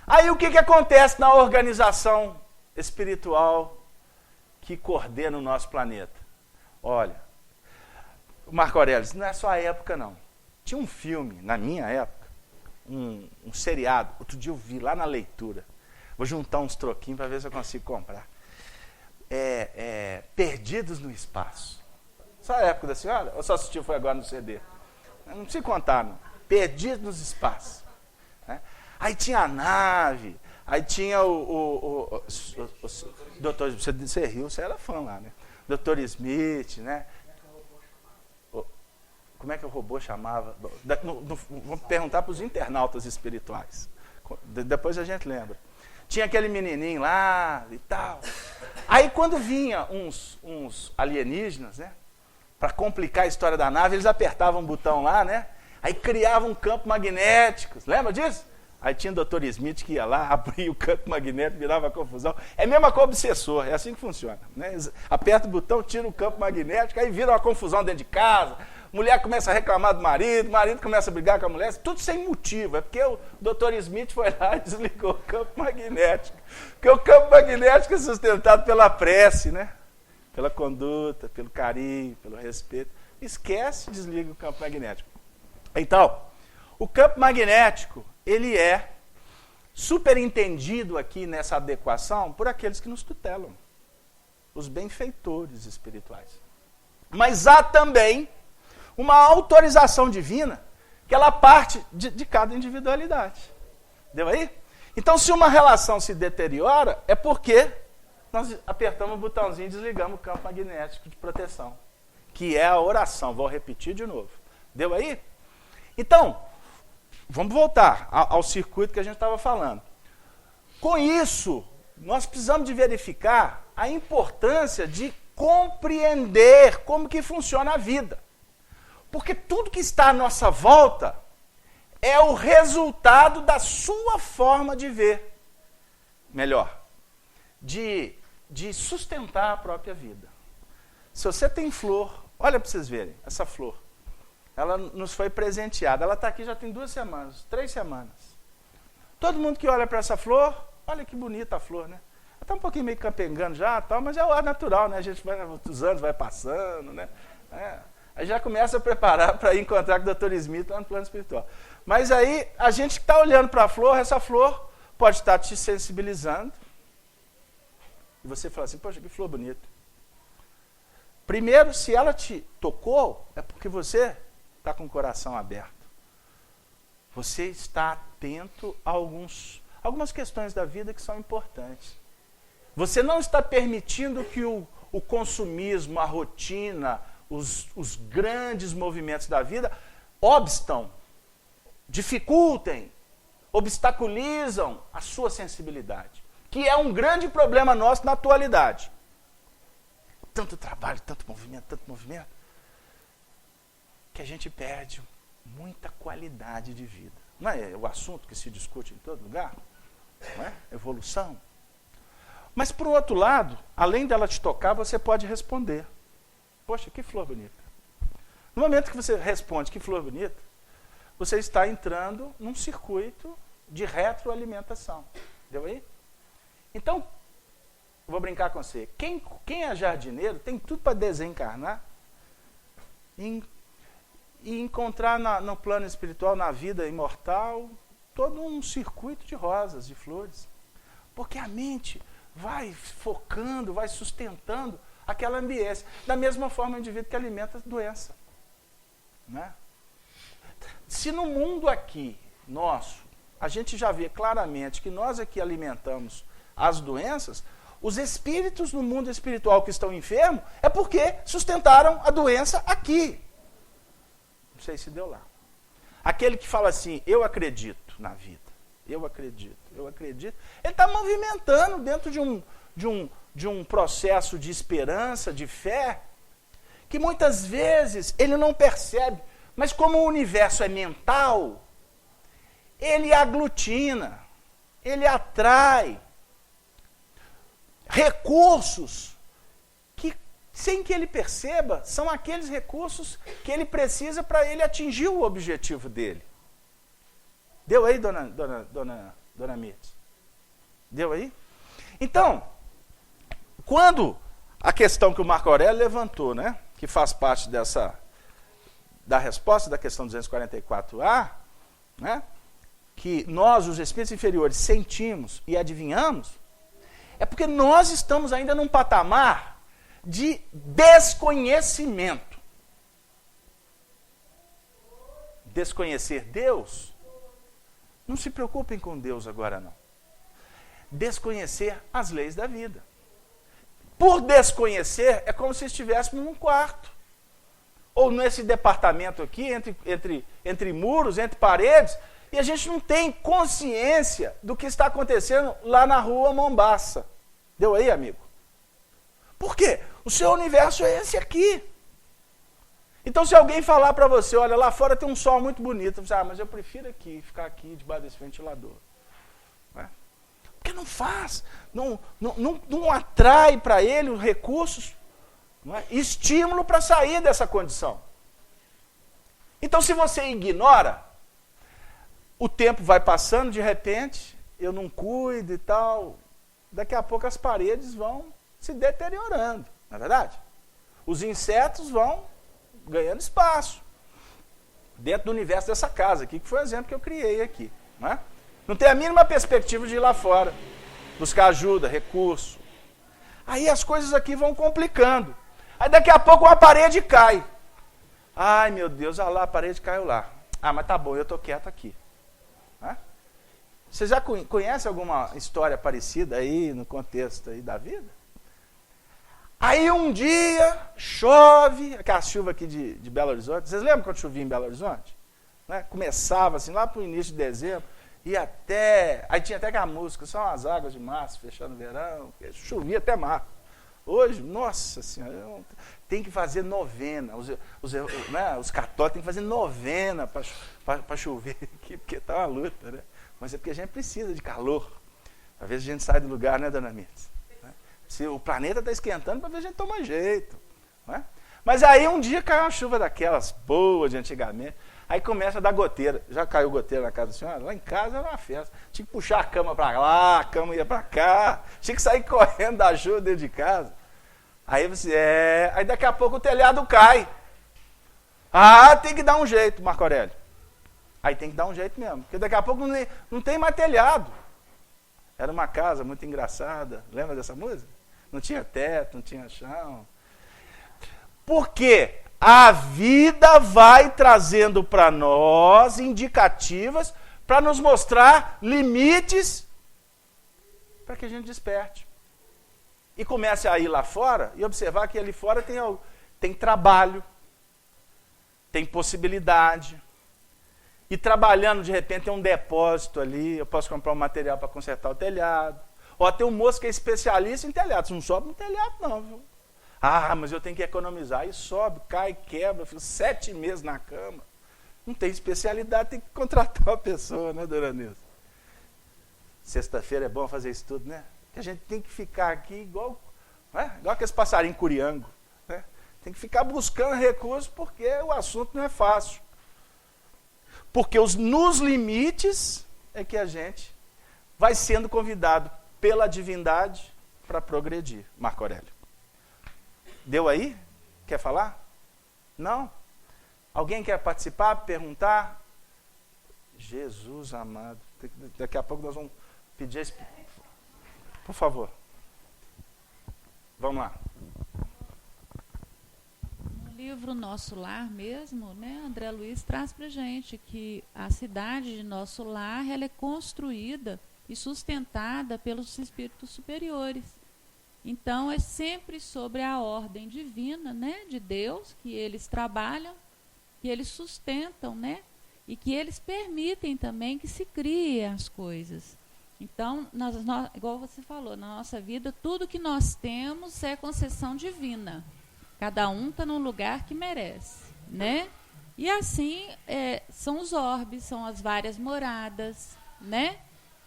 Aí o que acontece na organização espiritual que coordena o nosso planeta? Olha, o Marco Aurélio, não é só a época não. Tinha um filme, na minha época, um seriado, outro dia eu vi lá na leitura. Vou juntar uns troquinhos para ver se eu consigo comprar. Perdidos no Espaço. Só a época da senhora? Ou só assistiu foi agora no CD? Não precisa contar, não. Perdidos nos espaços. Né? Aí tinha a nave, aí tinha o doutor, você riu, você era fã lá, né? Dr. Smith, né? Como é que o robô chamava? Vamos perguntar para os internautas espirituais. Depois a gente lembra. Tinha aquele menininho lá e tal. Aí quando vinha uns alienígenas, né? Para complicar a história da nave, eles apertavam um botão lá, né? Aí criavam um campo magnético. Lembra disso? Aí tinha o Dr. Smith que ia lá, abria o campo magnético, virava confusão. É mesmo com o obsessor, é assim que funciona. Né? Aperta o botão, tira o campo magnético, aí vira uma confusão dentro de casa. mulher começa a reclamar do marido, o marido começa a brigar com a mulher, tudo sem motivo. É porque o Dr. Smith foi lá e desligou o campo magnético. Porque o campo magnético é sustentado pela prece, né? Pela conduta, pelo carinho, pelo respeito. Esquece, desliga o campo magnético. Então, o campo magnético, ele é superentendido aqui nessa adequação por aqueles que nos tutelam, os benfeitores espirituais. Mas há também uma autorização divina que ela parte de cada individualidade. Deu aí? Então, se uma relação se deteriora, é porque nós apertamos o botãozinho e desligamos o campo magnético de proteção, que é a oração. Vou repetir de novo. Deu aí? Então, vamos voltar ao circuito que a gente estava falando. Com isso, nós precisamos de verificar a importância de compreender como que funciona a vida. Porque tudo que está à nossa volta é o resultado da sua forma de ver. Melhor, de sustentar a própria vida. Se você tem flor, olha para vocês verem, essa flor. Ela nos foi presenteada. Ela está aqui já tem 2 semanas, 3 semanas. Todo mundo que olha para essa flor, olha que bonita a flor, né? Ela está um pouquinho meio campengando já, tal, mas é o ar natural, né? A gente vai, os anos vai passando, né? Aí já começa a preparar para ir encontrar com o Dr. Smith lá no plano espiritual. Mas aí, a gente que está olhando para a flor, essa flor pode estar te sensibilizando. E você fala assim, poxa, que flor bonita. Primeiro, se ela te tocou, é porque você está com o coração aberto. Você está atento a algumas questões da vida que são importantes. Você não está permitindo que o consumismo, a rotina, os grandes movimentos da vida obstam, dificultem, obstaculizam a sua sensibilidade, que é um grande problema nosso na atualidade. Tanto trabalho, tanto movimento, que a gente perde muita qualidade de vida. Não é o assunto que se discute em todo lugar? Não é? Evolução. Mas, por outro lado, além dela te tocar, você pode responder. Poxa, que flor bonita. No momento que você responde que flor bonita, você está entrando num circuito de retroalimentação. Deu aí? Então, vou brincar com você. Quem é jardineiro tem tudo para desencarnar e encontrar no plano espiritual, na vida imortal, todo um circuito de rosas, de flores. Porque a mente vai focando, vai sustentando aquela ambiência. Da mesma forma, o indivíduo que alimenta a doença. Né? Se no mundo aqui, nosso, a gente já vê claramente que nós aqui alimentamos as doenças, os espíritos no mundo espiritual que estão enfermos é porque sustentaram a doença aqui. Não sei se deu lá. Aquele que fala assim, eu acredito na vida, eu acredito, ele está movimentando dentro de um processo de esperança, de fé, que muitas vezes ele não percebe, mas como o universo é mental, ele aglutina, ele atrai recursos que, sem que ele perceba, são aqueles recursos que ele precisa para ele atingir o objetivo dele. Deu aí, dona Mirtz? Deu aí? Então, quando a questão que o Marco Aurélio levantou, né, que faz parte da resposta da questão 244A, né, que nós, os espíritos inferiores, sentimos e adivinhamos, é porque nós estamos ainda num patamar de desconhecimento. Desconhecer Deus? Não se preocupem com Deus agora, não. Desconhecer as leis da vida. Por desconhecer, é como se estivéssemos num quarto. Ou nesse departamento aqui, entre muros, entre paredes, e a gente não tem consciência do que está acontecendo lá na rua Mombaça. Deu aí, amigo? Por quê? O seu universo é esse aqui. Então, se alguém falar para você, olha, lá fora tem um sol muito bonito, você, mas eu prefiro aqui, ficar aqui debaixo desse ventilador. Porque não faz, não atrai para ele os recursos, não é? Estímulo para sair dessa condição. Então, se você ignora, o tempo vai passando, de repente, eu não cuido e tal, daqui a pouco as paredes vão se deteriorando, não é verdade? Os insetos vão ganhando espaço dentro do universo dessa casa aqui, que foi o exemplo que eu criei aqui. Não é? Não tem a mínima perspectiva de ir lá fora, buscar ajuda, recurso. Aí as coisas aqui vão complicando. Aí daqui a pouco uma parede cai. Ai, meu Deus, olha lá, a parede caiu lá. Ah, mas tá bom, eu estou quieto aqui. Né? Você já conhece alguma história parecida aí no contexto aí da vida? Aí um dia chove, aquela chuva aqui de Belo Horizonte. Vocês lembram quando chovia em Belo Horizonte? Né? Começava assim lá para o início de dezembro, e até. Aí tinha até aquela música, são as águas de março, fechando o verão, chovia até março. Hoje, nossa senhora, tem que fazer novena. Os católicos têm que fazer novena para chover aqui, porque está uma luta, né? Mas é porque a gente precisa de calor. Às vezes a gente sai do lugar, né, dona Mirtz? Se o planeta está esquentando, para ver a gente tomar jeito. Né? Mas aí um dia caiu uma chuva daquelas boas de antigamente. Aí começa a dar goteira. Já caiu goteira na casa da senhora? Lá em casa era uma festa. Tinha que puxar a cama para lá, a cama ia para cá. Tinha que sair correndo da chuva dentro de casa. Aí você, aí daqui a pouco o telhado cai. Ah, tem que dar um jeito, Marco Aurélio. Aí tem que dar um jeito mesmo. Porque daqui a pouco não tem mais telhado. Era uma casa muito engraçada. Lembra dessa música? Não tinha teto, não tinha chão. Por quê? A vida vai trazendo para nós indicativas para nos mostrar limites para que a gente desperte. E comece a ir lá fora e observar que ali fora tem trabalho, tem possibilidade. E trabalhando, de repente, tem um depósito ali, eu posso comprar um material para consertar o telhado. Ó, tem um moço que é especialista em telhado, não sobe no telhado não, viu? Ah, mas eu tenho que economizar. Aí sobe, cai, quebra, eu fico 7 meses na cama. Não tem especialidade, tem que contratar uma pessoa, né, dona Nilza? Sexta-feira é bom fazer isso tudo, né? Porque a gente tem que ficar aqui igual aqueles passarinhos curiango. Né? Tem que ficar buscando recursos porque o assunto não é fácil. Porque nos limites é que a gente vai sendo convidado pela divindade para progredir. Marco Aurélio. Deu aí? Quer falar? Não? Alguém quer participar, perguntar? Jesus amado. Daqui a pouco nós vamos pedir... Por favor. Vamos lá. No livro Nosso Lar mesmo, né, André Luiz traz para a gente que a cidade de Nosso Lar ela é construída e sustentada pelos espíritos superiores. Então, é sempre sobre a ordem divina, né, de Deus, que eles trabalham, que eles sustentam, né, e que eles permitem também que se criem as coisas. Então, igual você falou, na nossa vida, tudo que nós temos é concessão divina. Cada um está num lugar que merece, né? E assim, são os orbes, são as várias moradas, né?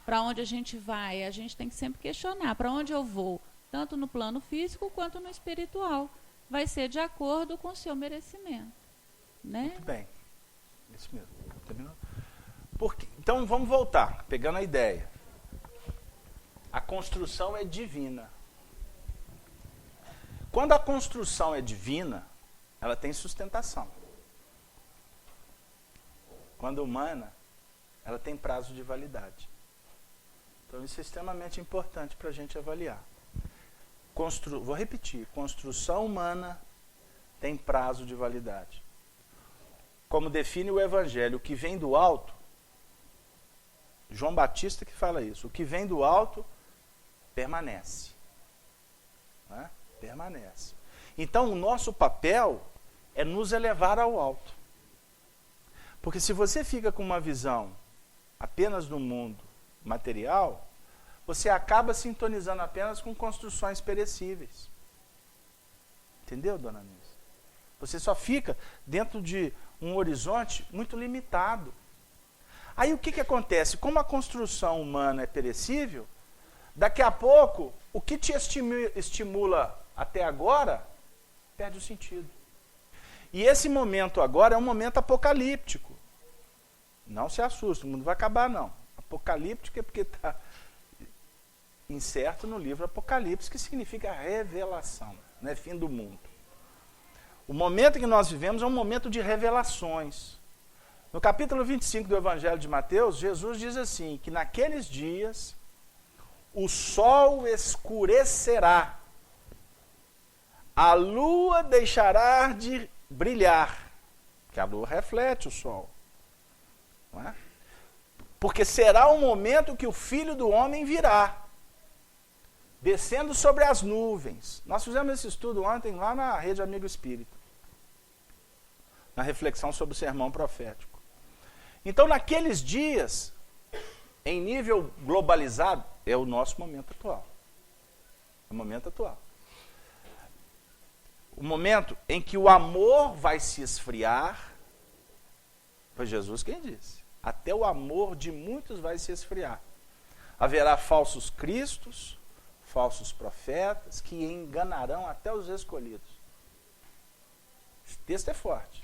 Para onde a gente vai, a gente tem que sempre questionar, para onde eu vou? Tanto no plano físico quanto no espiritual. Vai ser de acordo com o seu merecimento. Né? Muito bem. Isso mesmo. Terminou? Então, vamos voltar, pegando a ideia. A construção é divina. Quando a construção é divina, ela tem sustentação. Quando humana, ela tem prazo de validade. Então, isso é extremamente importante para a gente avaliar. Vou repetir, construção humana tem prazo de validade. Como define o Evangelho, o que vem do alto, João Batista que fala isso, o que vem do alto permanece. Né? Permanece. Então, o nosso papel é nos elevar ao alto. Porque se você fica com uma visão apenas do mundo material, você acaba sintonizando apenas com construções perecíveis. Entendeu, dona Nilce? Você só fica dentro de um horizonte muito limitado. Aí o que acontece? Como a construção humana é perecível, daqui a pouco, o que te estimula até agora, perde o sentido. E esse momento agora é um momento apocalíptico. Não se assuste, o mundo vai acabar não. Apocalíptico é porque está incerto no livro Apocalipse, que significa revelação, não é fim do mundo. O momento que nós vivemos é um momento de revelações. No capítulo 25 do Evangelho de Mateus, Jesus diz assim, que naqueles dias o sol escurecerá, a lua deixará de brilhar, que a lua reflete o sol. Não é? Porque será o momento que o Filho do Homem virá, descendo sobre as nuvens. Nós fizemos esse estudo ontem lá na Rede Amigo Espírita, na reflexão sobre o sermão profético. Então, naqueles dias, em nível globalizado, é o nosso momento atual. É o momento atual. O momento em que o amor vai se esfriar, foi Jesus quem disse. Até o amor de muitos vai se esfriar. Haverá falsos cristos, falsos profetas, que enganarão até os escolhidos. Esse texto é forte.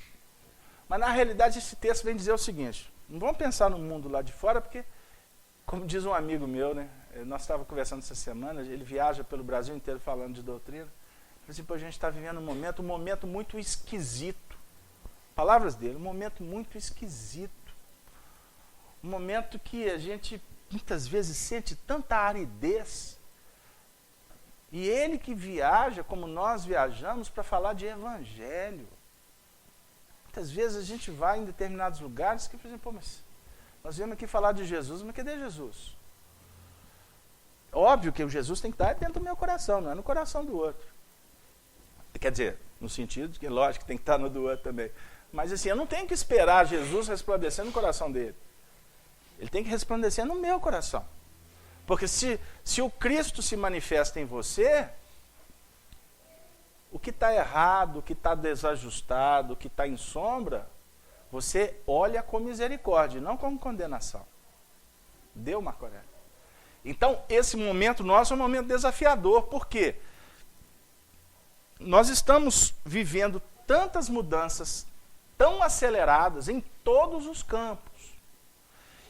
Mas na realidade esse texto vem dizer o seguinte, não vamos pensar no mundo lá de fora, porque, como diz um amigo meu, né, nós estávamos conversando essa semana, ele viaja pelo Brasil inteiro falando de doutrina, ele disse, a gente está vivendo um momento muito esquisito. Palavras dele, um momento muito esquisito. Um momento que a gente muitas vezes sente tanta aridez. E ele que viaja, como nós viajamos, para falar de evangelho. Muitas vezes a gente vai em determinados lugares que, por exemplo, mas nós viemos aqui falar de Jesus, mas cadê Jesus? Óbvio que o Jesus tem que estar dentro do meu coração, não é no coração do outro. Quer dizer, no sentido de que, lógico, tem que estar no do outro também. Mas assim, eu não tenho que esperar Jesus resplandecer no coração dele. Ele tem que resplandecer no meu coração. Porque se o Cristo se manifesta em você, o que está errado, o que está desajustado, o que está em sombra, você olha com misericórdia, não com condenação. Deu, Marco Aurélio? Então, esse momento nosso é um momento desafiador. Por quê? Nós estamos vivendo tantas mudanças tão aceleradas em todos os campos.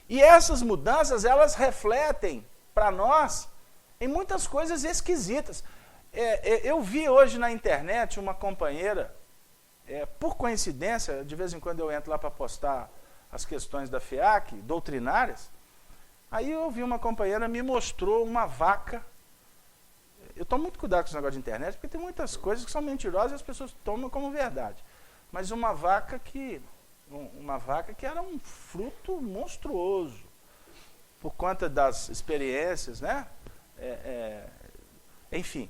E essas mudanças, elas refletem para nós em muitas coisas esquisitas. Eu vi hoje na internet uma companheira, por coincidência, de vez em quando eu entro lá para postar as questões da FEAC, doutrinárias, aí eu vi uma companheira, me mostrou uma vaca. Eu tomo muito cuidado com esse negócio de internet, porque tem muitas coisas que são mentirosas e as pessoas tomam como verdade. Mas uma vaca que era um fruto monstruoso, por conta das experiências, né? Enfim.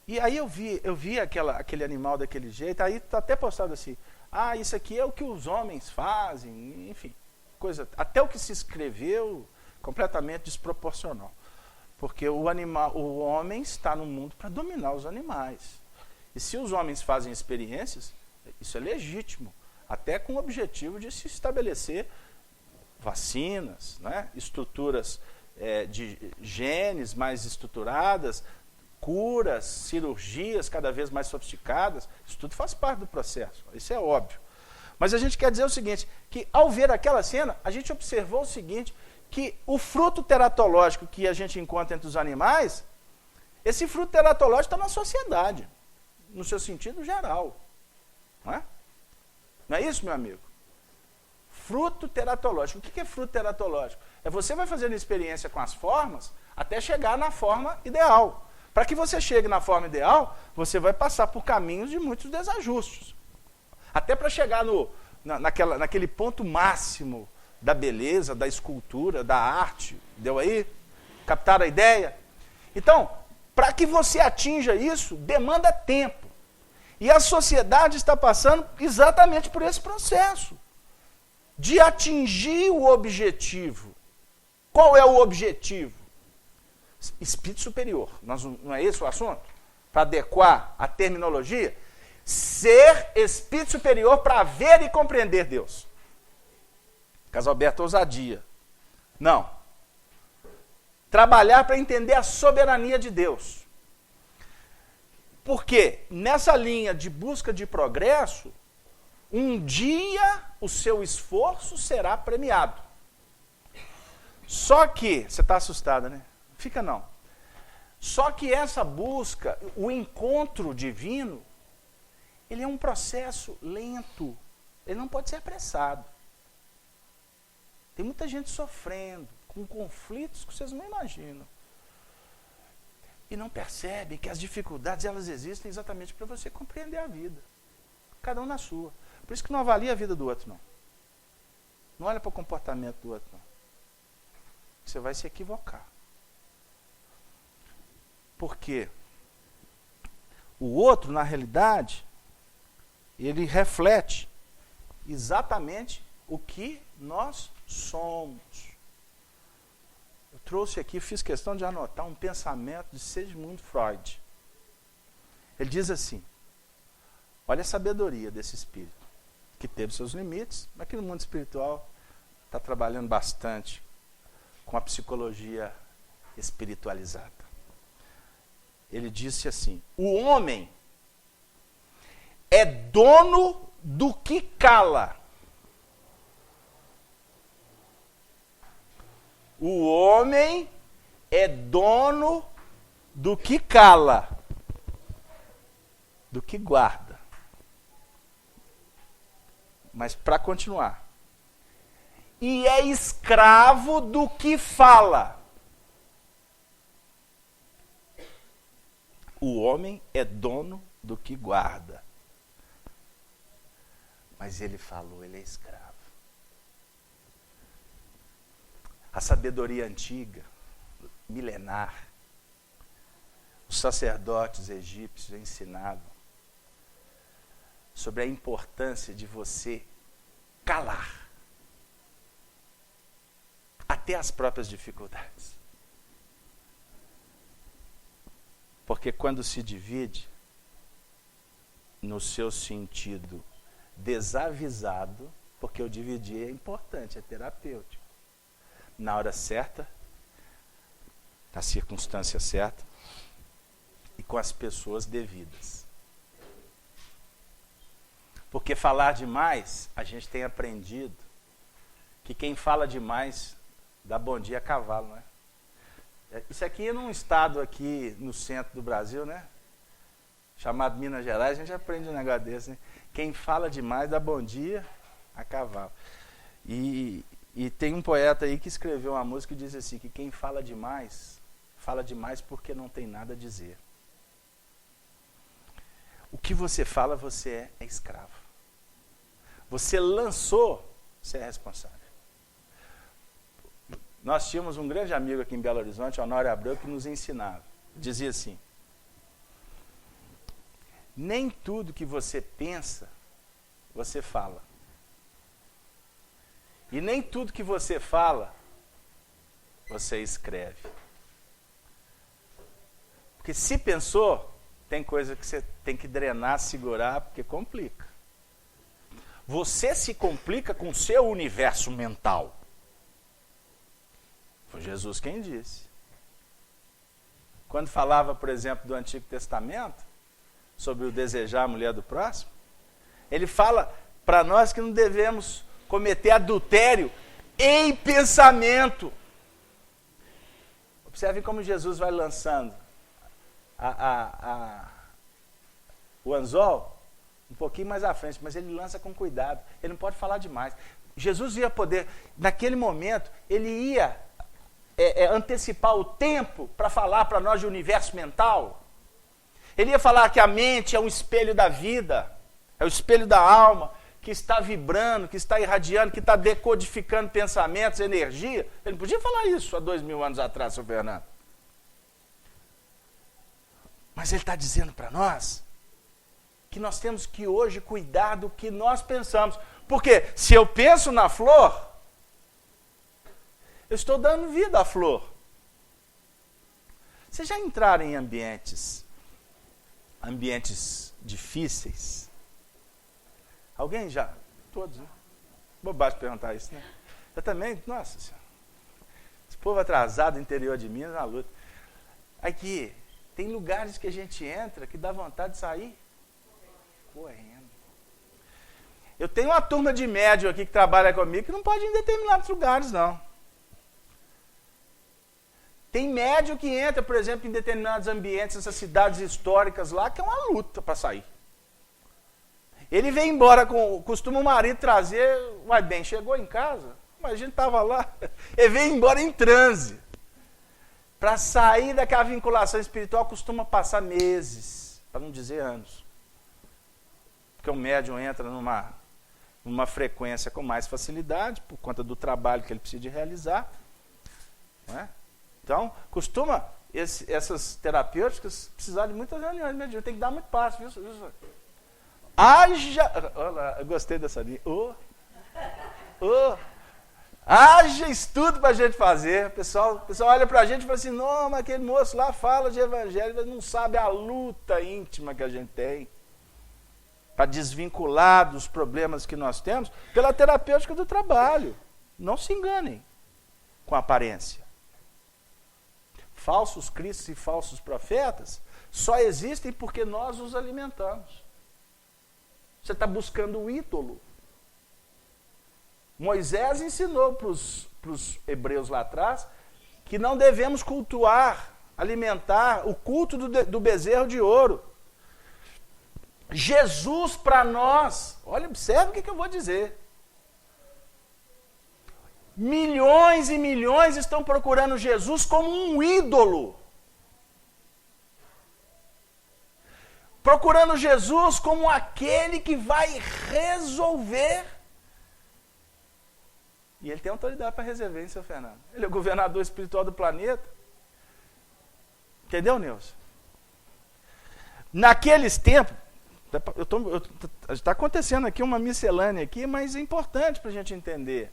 E aí eu vi aquele animal daquele jeito, aí está até postado assim, isso aqui é o que os homens fazem, enfim, coisa, até o que se escreveu, completamente desproporcional. Porque o homem está no mundo para dominar os animais. E se os homens fazem experiências, isso é legítimo, até com o objetivo de se estabelecer vacinas, né? Estruturas de genes mais estruturadas, curas, cirurgias cada vez mais sofisticadas, isso tudo faz parte do processo, isso é óbvio. Mas a gente quer dizer o seguinte, que ao ver aquela cena, a gente observou o seguinte, que o fruto teratológico que a gente encontra entre os animais, esse fruto teratológico está na sociedade, no seu sentido geral. Não é? Não é isso, meu amigo? Fruto teratológico. O que é fruto teratológico? Você vai fazendo experiência com as formas até chegar na forma ideal. Para que você chegue na forma ideal, você vai passar por caminhos de muitos desajustes. Até para chegar naquele ponto máximo da beleza, da escultura, da arte. Deu aí? Captaram a ideia? Então, para que você atinja isso, demanda tempo. E a sociedade está passando exatamente por esse processo de atingir o objetivo. Qual é o objetivo? Espírito superior. Não é esse o assunto? Para adequar a terminologia? Ser espírito superior para ver e compreender Deus. Casalberto, ousadia. Não. Trabalhar para entender a soberania de Deus. Porque nessa linha de busca de progresso, um dia o seu esforço será premiado. Só que, você está assustada, né? Fica não. Só que essa busca, o encontro divino, ele é um processo lento. Ele não pode ser apressado. Tem muita gente sofrendo, com conflitos que vocês não imaginam. E não percebem que as dificuldades, elas existem exatamente para você compreender a vida. Cada um na sua. Por isso que não avalia a vida do outro, não. Não olha para o comportamento do outro, não. Você vai se equivocar. Porque o outro, na realidade, ele reflete exatamente o que nós somos. Eu trouxe aqui, fiz questão de anotar um pensamento de Sigmund Freud. Ele diz assim, olha a sabedoria desse espírito, que teve seus limites, mas que no mundo espiritual está trabalhando bastante com a psicologia espiritualizada. Ele disse assim, o homem é dono do que cala. O homem é dono do que cala, do que guarda. Mas para continuar. E é escravo do que fala. O homem é dono do que guarda. Mas ele falou, ele é escravo. A sabedoria antiga, milenar, os sacerdotes egípcios ensinavam sobre a importância de você calar até as próprias dificuldades. Porque quando se divide, no seu sentido desavisado, porque o dividir é importante, é terapêutico. Na hora certa, na circunstância certa e com as pessoas devidas. Porque falar demais, a gente tem aprendido que quem fala demais dá bom dia a cavalo, não é? Isso aqui é num estado aqui no centro do Brasil, né? Chamado Minas Gerais, a gente aprende um negócio desse, né? Quem fala demais dá bom dia a cavalo. E tem um poeta aí que escreveu uma música que diz assim, que quem fala demais porque não tem nada a dizer. O que você fala, você é escravo. Você lançou, você é responsável. Nós tínhamos um grande amigo aqui em Belo Horizonte, Honório Abreu, que nos ensinava. Dizia assim, nem tudo que você pensa, você fala. E nem tudo que você fala, você escreve. Porque se pensou, tem coisa que você tem que drenar, segurar, porque complica. Você se complica com o seu universo mental. Foi Jesus quem disse. Quando falava, por exemplo, do Antigo Testamento, sobre o desejar a mulher do próximo, ele fala para nós que não devemos cometer adultério em pensamento. Observe como Jesus vai lançando o anzol um pouquinho mais à frente, mas ele lança com cuidado. Ele não pode falar demais. Jesus ia poder, naquele momento, ele ia antecipar o tempo para falar para nós de universo mental. Ele ia falar que a mente é um espelho da vida, é o espelho da alma, que está vibrando, que está irradiando, que está decodificando pensamentos, energia. Ele não podia falar isso há 2000 anos atrás, seu Fernando. Mas ele está dizendo para nós que nós temos que hoje cuidar do que nós pensamos. Porque se eu penso na flor, eu estou dando vida à flor. Vocês já entraram em ambientes difíceis? Alguém já? Todos, né? Bobagem perguntar isso, né? Eu também, nossa senhora. Esse povo atrasado, interior de Minas, na luta. Aqui, Tem lugares que a gente entra que dá vontade de sair correndo. Eu tenho uma turma de médium aqui que trabalha comigo que não pode ir em determinados lugares, não. Tem médium que entra, por exemplo, em determinados ambientes, essas cidades históricas lá, que é uma luta para sair. Ele vem embora, costuma o marido trazer, uai bem, chegou em casa, mas a gente estava lá. Ele vem embora em transe. Para sair daquela vinculação espiritual costuma passar meses, para não dizer anos. Porque o médium entra numa frequência com mais facilidade, por conta do trabalho que ele precisa de realizar. Não é? Então, costuma essas terapêuticas precisar de muitas reuniões mediúnicas. Tem que dar muito passo, viu? Haja... Olha, eu gostei dessa linha. Haja estudo para a gente fazer. O pessoal olha para a gente e fala assim, não, mas aquele moço lá fala de evangelho, mas não sabe a luta íntima que a gente tem para desvincular dos problemas que nós temos pela terapêutica do trabalho. Não se enganem com a aparência. Falsos cristos e falsos profetas só existem porque nós os alimentamos. Você está buscando o ídolo. Moisés ensinou para os hebreus lá atrás que não devemos cultuar, alimentar o culto do bezerro de ouro. Jesus para nós, olha, observe o que eu vou dizer. Milhões e milhões estão procurando Jesus como um ídolo. Procurando Jesus como aquele que vai resolver. E ele tem autoridade para resolver, hein, seu Fernando? Ele é o governador espiritual do planeta. Entendeu, Nilson? Naqueles tempos, está acontecendo aqui uma miscelânea aqui, mas é importante para a gente entender.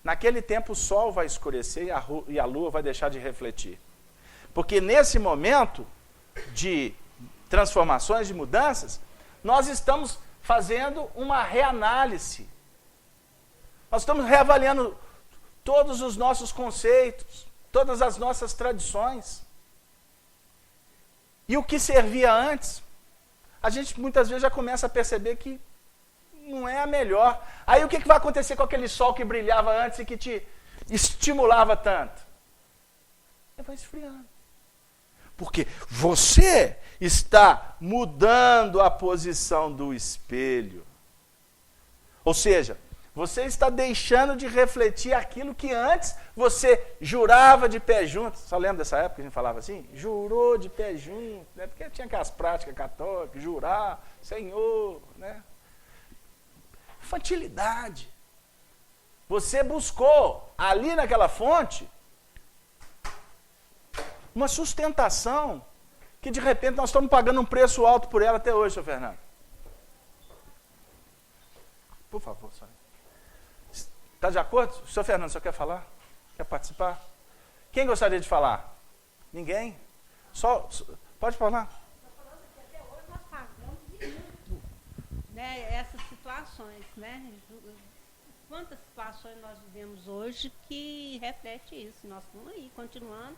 Naquele tempo o sol vai escurecer e a lua vai deixar de refletir. Porque nesse momento de transformações, de mudanças, nós estamos fazendo uma reanálise. Nós estamos reavaliando todos os nossos conceitos, todas as nossas tradições. E o que servia antes, a gente muitas vezes já começa a perceber que não é a melhor. Aí o que vai acontecer com aquele sol que brilhava antes e que te estimulava tanto? Ele vai esfriando. Porque você está mudando a posição do espelho. Ou seja, você está deixando de refletir aquilo que antes você jurava de pé junto. Só lembra dessa época que a gente falava assim? Jurou de pé junto, né? Porque tinha aquelas práticas católicas, jurar, Senhor, né? Infantilidade. Você buscou ali naquela fonte uma sustentação que de repente nós estamos pagando um preço alto por ela até hoje, seu Fernando. Por favor, senhor. Está de acordo? O senhor Fernando, o senhor quer falar? Quer participar? Quem gostaria de falar? Ninguém? Pode falar. Até hoje nós pagamos muito, né, essas situações, né? Quantas situações nós vivemos hoje que reflete isso? Nós estamos aí, continuando,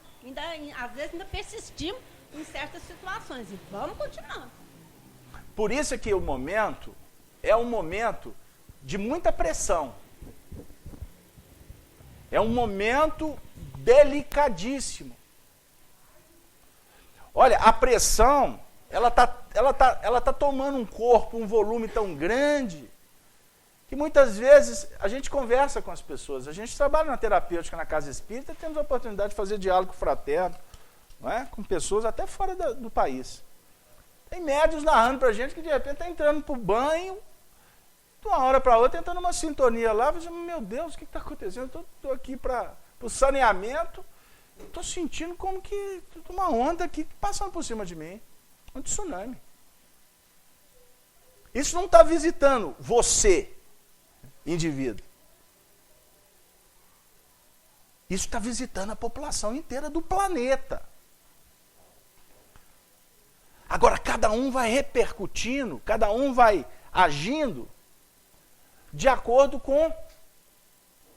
às vezes ainda persistimos em certas situações e vamos continuando. Por isso que o momento é um momento de muita pressão. É um momento delicadíssimo. Olha, a pressão, ela tá tomando um corpo, um volume tão grande, que muitas vezes a gente conversa com as pessoas. A gente trabalha na terapêutica, na casa espírita, temos a oportunidade de fazer diálogo fraterno, não é? Com pessoas até fora do país. Tem médios narrando para a gente que de repente está entrando para o banho, de uma hora para outra, entrando numa sintonia lá, você, meu Deus, o que está acontecendo? Eu estou aqui para o saneamento, estou sentindo como que uma onda aqui passando por cima de mim, um tsunami. Isso não está visitando você, indivíduo. Isso está visitando a população inteira do planeta. Agora, cada um vai repercutindo, cada um vai agindo de acordo com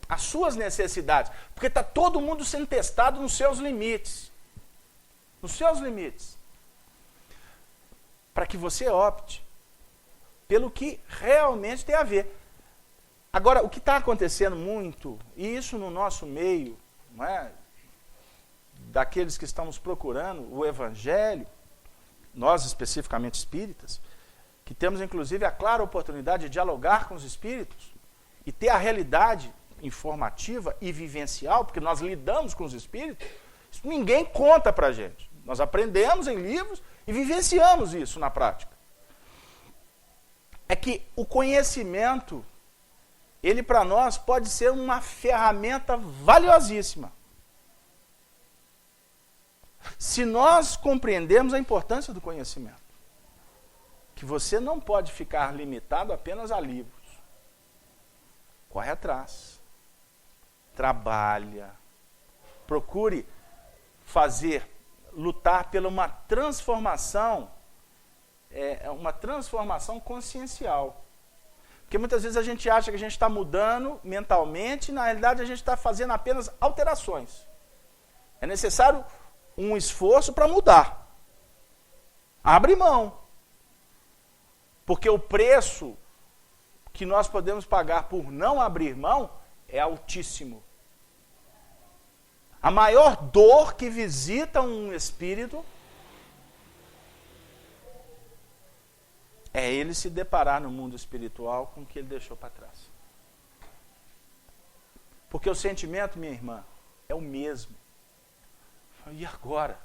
as suas necessidades. Porque está todo mundo sendo testado nos seus limites. Nos seus limites. para que você opte pelo que realmente tem a ver. Agora, o que está acontecendo muito, e isso no nosso meio, não é? Daqueles que estamos procurando o Evangelho, nós especificamente espíritas, que temos inclusive a clara oportunidade de dialogar com os espíritos e ter a realidade informativa e vivencial, porque nós lidamos com os espíritos, isso ninguém conta para a gente. Nós aprendemos em livros e vivenciamos isso na prática. É que o conhecimento, ele para nós pode ser uma ferramenta valiosíssima. Se nós compreendermos a importância do conhecimento, que você não pode ficar limitado apenas a livros. Corre atrás, trabalha, procure lutar pela uma transformação consciencial. Porque muitas vezes a gente acha que a gente está mudando mentalmente, e na realidade a gente está fazendo apenas alterações. É necessário um esforço para mudar. Abre mão. Porque o preço que nós podemos pagar por não abrir mão é altíssimo. A maior dor que visita um espírito é ele se deparar no mundo espiritual com o que ele deixou para trás. Porque o sentimento, minha irmã, é o mesmo. E agora?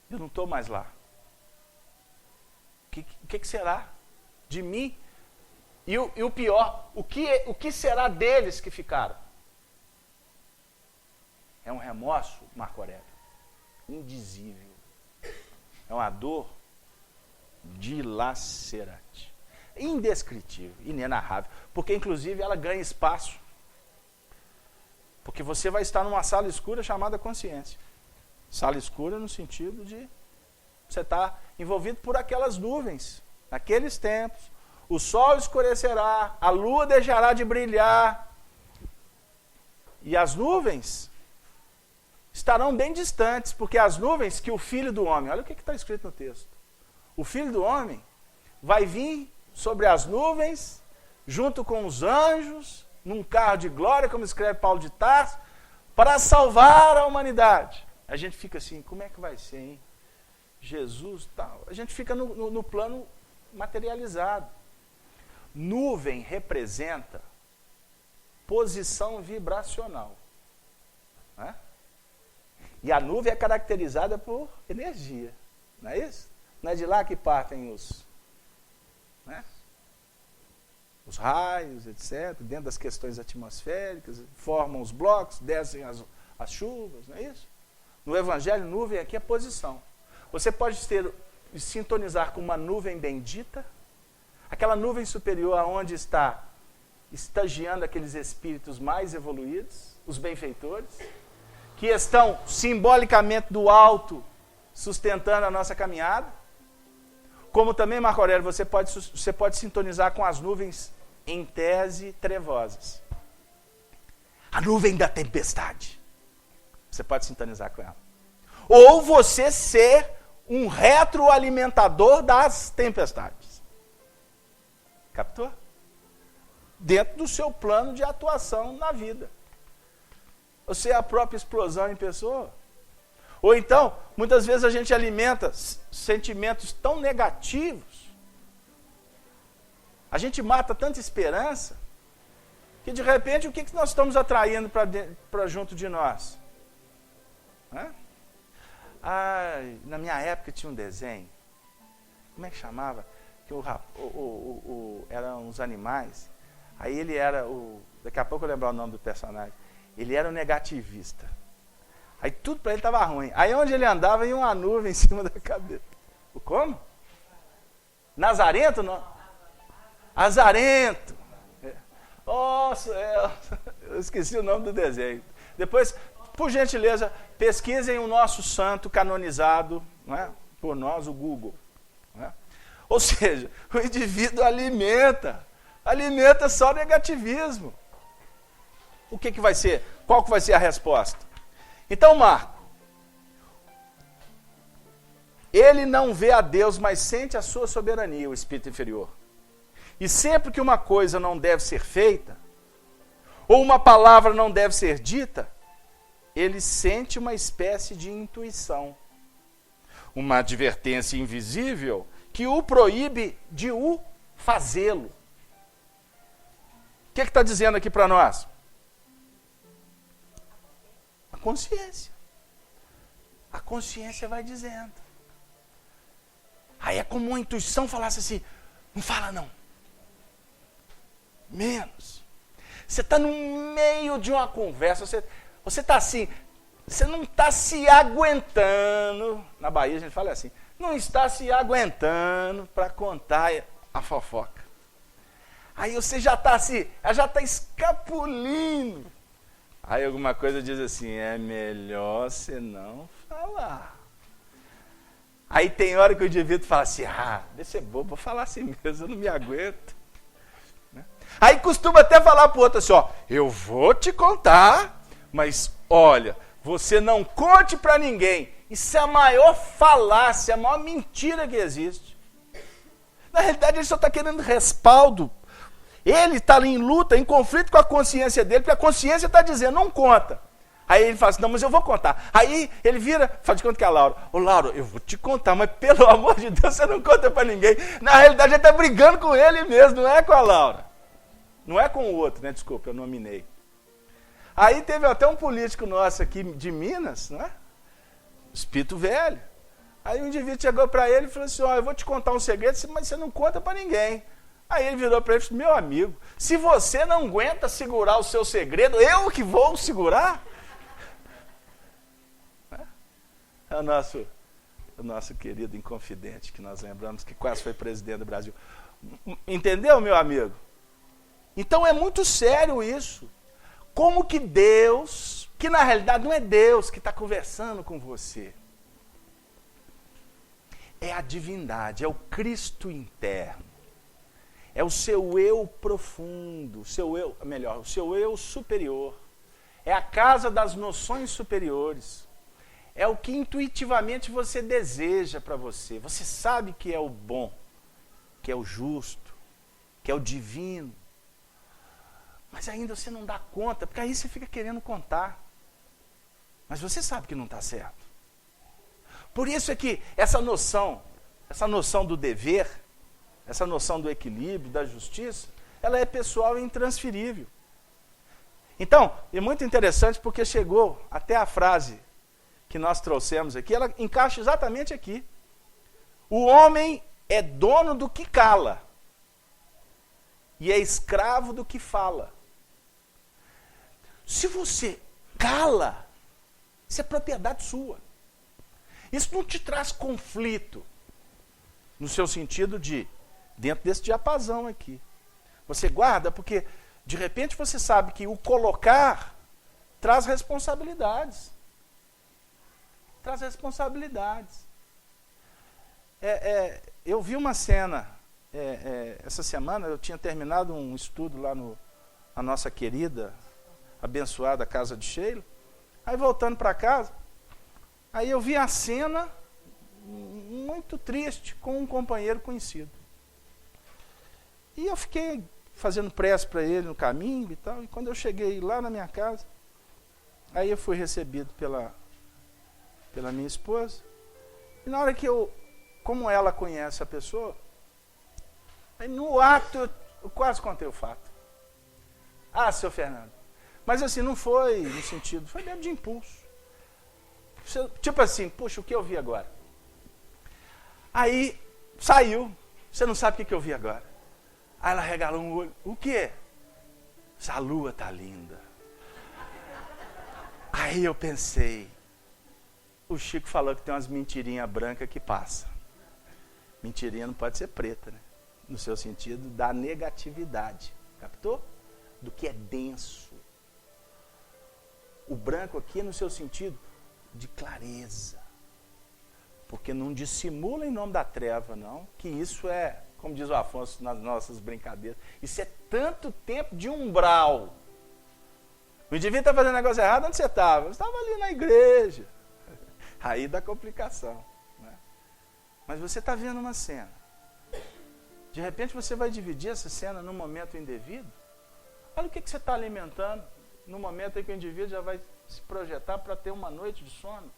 Eu não estou mais lá. O que será de mim? E o pior, o que será deles que ficaram? É um remorso, Marco Aurélio, indizível. É uma dor dilacerante, indescritível, inenarrável, porque inclusive ela ganha espaço. Porque você vai estar numa sala escura chamada consciência. Sala escura no sentido de você estar envolvido por aquelas nuvens, naqueles tempos. O sol escurecerá, a lua deixará de brilhar. E as nuvens estarão bem distantes, porque as nuvens que o Filho do Homem, olha o que está escrito no texto. O Filho do Homem vai vir sobre as nuvens, junto com os anjos, num carro de glória, como escreve Paulo de Tarso, para salvar a humanidade. A gente fica assim, como é que vai ser, hein? Jesus, tal. A gente fica no plano materializado. Nuvem representa posição vibracional. Né? E a nuvem é caracterizada por energia. Não é isso? Não é de lá que partem os raios, etc., dentro das questões atmosféricas, formam os blocos, descem as chuvas, não é isso? No Evangelho, nuvem aqui é posição. Você pode sintonizar com uma nuvem bendita, aquela nuvem superior aonde está estagiando aqueles espíritos mais evoluídos, os benfeitores, que estão simbolicamente do alto sustentando a nossa caminhada. Como também, Marco Aurélio, você pode sintonizar com as nuvens em tese trevosas. A nuvem da tempestade. Você pode sintonizar com ela. Ou você ser um retroalimentador das tempestades. Captou? Dentro do seu plano de atuação na vida. Você é a própria explosão em pessoa. Ou então, muitas vezes a gente alimenta sentimentos tão negativos, a gente mata tanta esperança, que de repente o que nós estamos atraindo para junto de nós? Na minha época tinha um desenho, como é que chamava? Que eram uns animais, aí ele era daqui a pouco eu lembro o nome do personagem, ele era um negativista. Aí tudo para ele estava ruim. Aí onde ele andava, ia uma nuvem em cima da cabeça. Como? Nazarento? Não. Azarento. Nossa, eu esqueci o nome do desenho. Depois, por gentileza, pesquisem o nosso santo canonizado, não é? Por nós, o Google. Não é? Ou seja, o indivíduo alimenta só negativismo. O que vai ser? Qual que vai ser a resposta? Então, Marco, Ele não vê a Deus, mas sente a sua soberania, o espírito inferior. E sempre que uma coisa não deve ser feita, ou uma palavra não deve ser dita, ele sente uma espécie de intuição, uma advertência invisível que o proíbe de o fazê-lo. O que está dizendo aqui para nós? A consciência. A consciência vai dizendo. Aí é como uma intuição falasse assim, não fala não. Menos. Você está no meio de uma conversa, você está assim, você não está se aguentando. Na Bahia a gente fala assim, não está se aguentando para contar a fofoca. Aí você já está assim, já está escapulindo. Aí alguma coisa diz assim, é melhor você não falar. Aí tem hora que o indivíduo fala assim, deixa ser bobo, vou falar assim mesmo, eu não me aguento. Né? Aí costuma até falar para o outro assim, eu vou te contar, mas olha, você não conte para ninguém. Isso é a maior falácia, a maior mentira que existe. Na realidade ele só está querendo respaldo. Ele está ali em luta, em conflito com a consciência dele, porque a consciência está dizendo, não conta. Aí ele fala assim, não, mas eu vou contar. Aí ele vira, faz de conta que é a Laura. Ô Laura, eu vou te contar, mas pelo amor de Deus, você não conta para ninguém. Na realidade ele está brigando com ele mesmo, não é com a Laura. Não é com o outro, né? Desculpa, eu nominei. Aí teve até um político nosso aqui de Minas, né? Espírito velho. Aí um indivíduo chegou para ele e falou assim, eu vou te contar um segredo, mas você não conta para ninguém. Aí ele virou para ele e falou, meu amigo, se você não aguenta segurar o seu segredo, eu que vou segurar? É o nosso querido Inconfidente, que nós lembramos que quase foi presidente do Brasil. Entendeu, meu amigo? Então é muito sério isso. Como que Deus, que na realidade não é Deus que está conversando com você, é a divindade, é o Cristo interno, é o seu eu profundo, o seu eu superior, é a casa das noções superiores, é o que intuitivamente você deseja para você. Você sabe que é o bom, que é o justo, que é o divino, mas ainda você não dá conta, porque aí você fica querendo contar. Mas você sabe que não está certo. Por isso é que essa noção do dever, essa noção do equilíbrio, da justiça, ela é pessoal e intransferível. Então, é muito interessante porque chegou até a frase que nós trouxemos aqui, ela encaixa exatamente aqui. O homem é dono do que cala e é escravo do que fala. Se você cala, isso é propriedade sua. Isso não te traz conflito, no seu sentido de, dentro desse diapasão aqui. Você guarda porque, de repente, você sabe que o colocar traz responsabilidades. Traz responsabilidades. Eu vi uma cena, essa semana, eu tinha terminado um estudo lá na nossa querida, abençoada Casa de Sheila. Aí voltando para casa, aí eu vi a cena muito triste com um companheiro conhecido. E eu fiquei fazendo prece para ele no caminho e tal. E quando eu cheguei lá na minha casa, aí eu fui recebido pela minha esposa. E na hora que como ela conhece a pessoa, aí no ato eu quase contei o fato. Seu Fernando. Mas assim, não foi no sentido, foi mesmo de impulso. Tipo assim, puxa, o que eu vi agora? Aí, saiu, você não sabe o que eu vi agora. Aí ela regalou um olho, o quê? Essa lua tá linda. Aí eu pensei, o Chico falou que tem umas mentirinhas brancas que passam. Mentirinha não pode ser preta, né? No seu sentido da negatividade, captou? Do que é denso. O branco aqui no seu sentido de clareza. Porque não dissimula em nome da treva, não. Que isso é, como diz o Afonso nas nossas brincadeiras, isso é tanto tempo de umbral. O indivíduo está fazendo negócio errado, onde você estava? Eu estava ali na igreja. Aí dá complicação. Né? Mas você está vendo uma cena. De repente você vai dividir essa cena num momento indevido. Olha o que você está alimentando no momento em que o indivíduo já vai se projetar para ter uma noite de sono.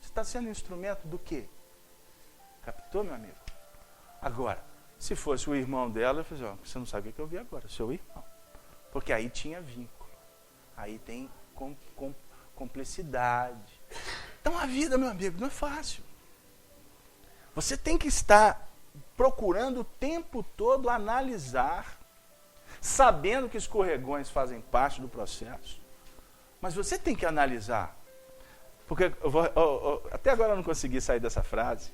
Você está sendo instrumento do quê? Captou, meu amigo? Agora, se fosse o irmão dela, eu falei, ó, você não sabe o que eu vi agora, seu irmão. Porque aí tinha vínculo. Aí tem cumplicidade. Então a vida, meu amigo, não é fácil. Você tem que estar procurando o tempo todo analisar, sabendo que escorregões fazem parte do processo. Mas você tem que analisar. Porque até agora eu não consegui sair dessa frase.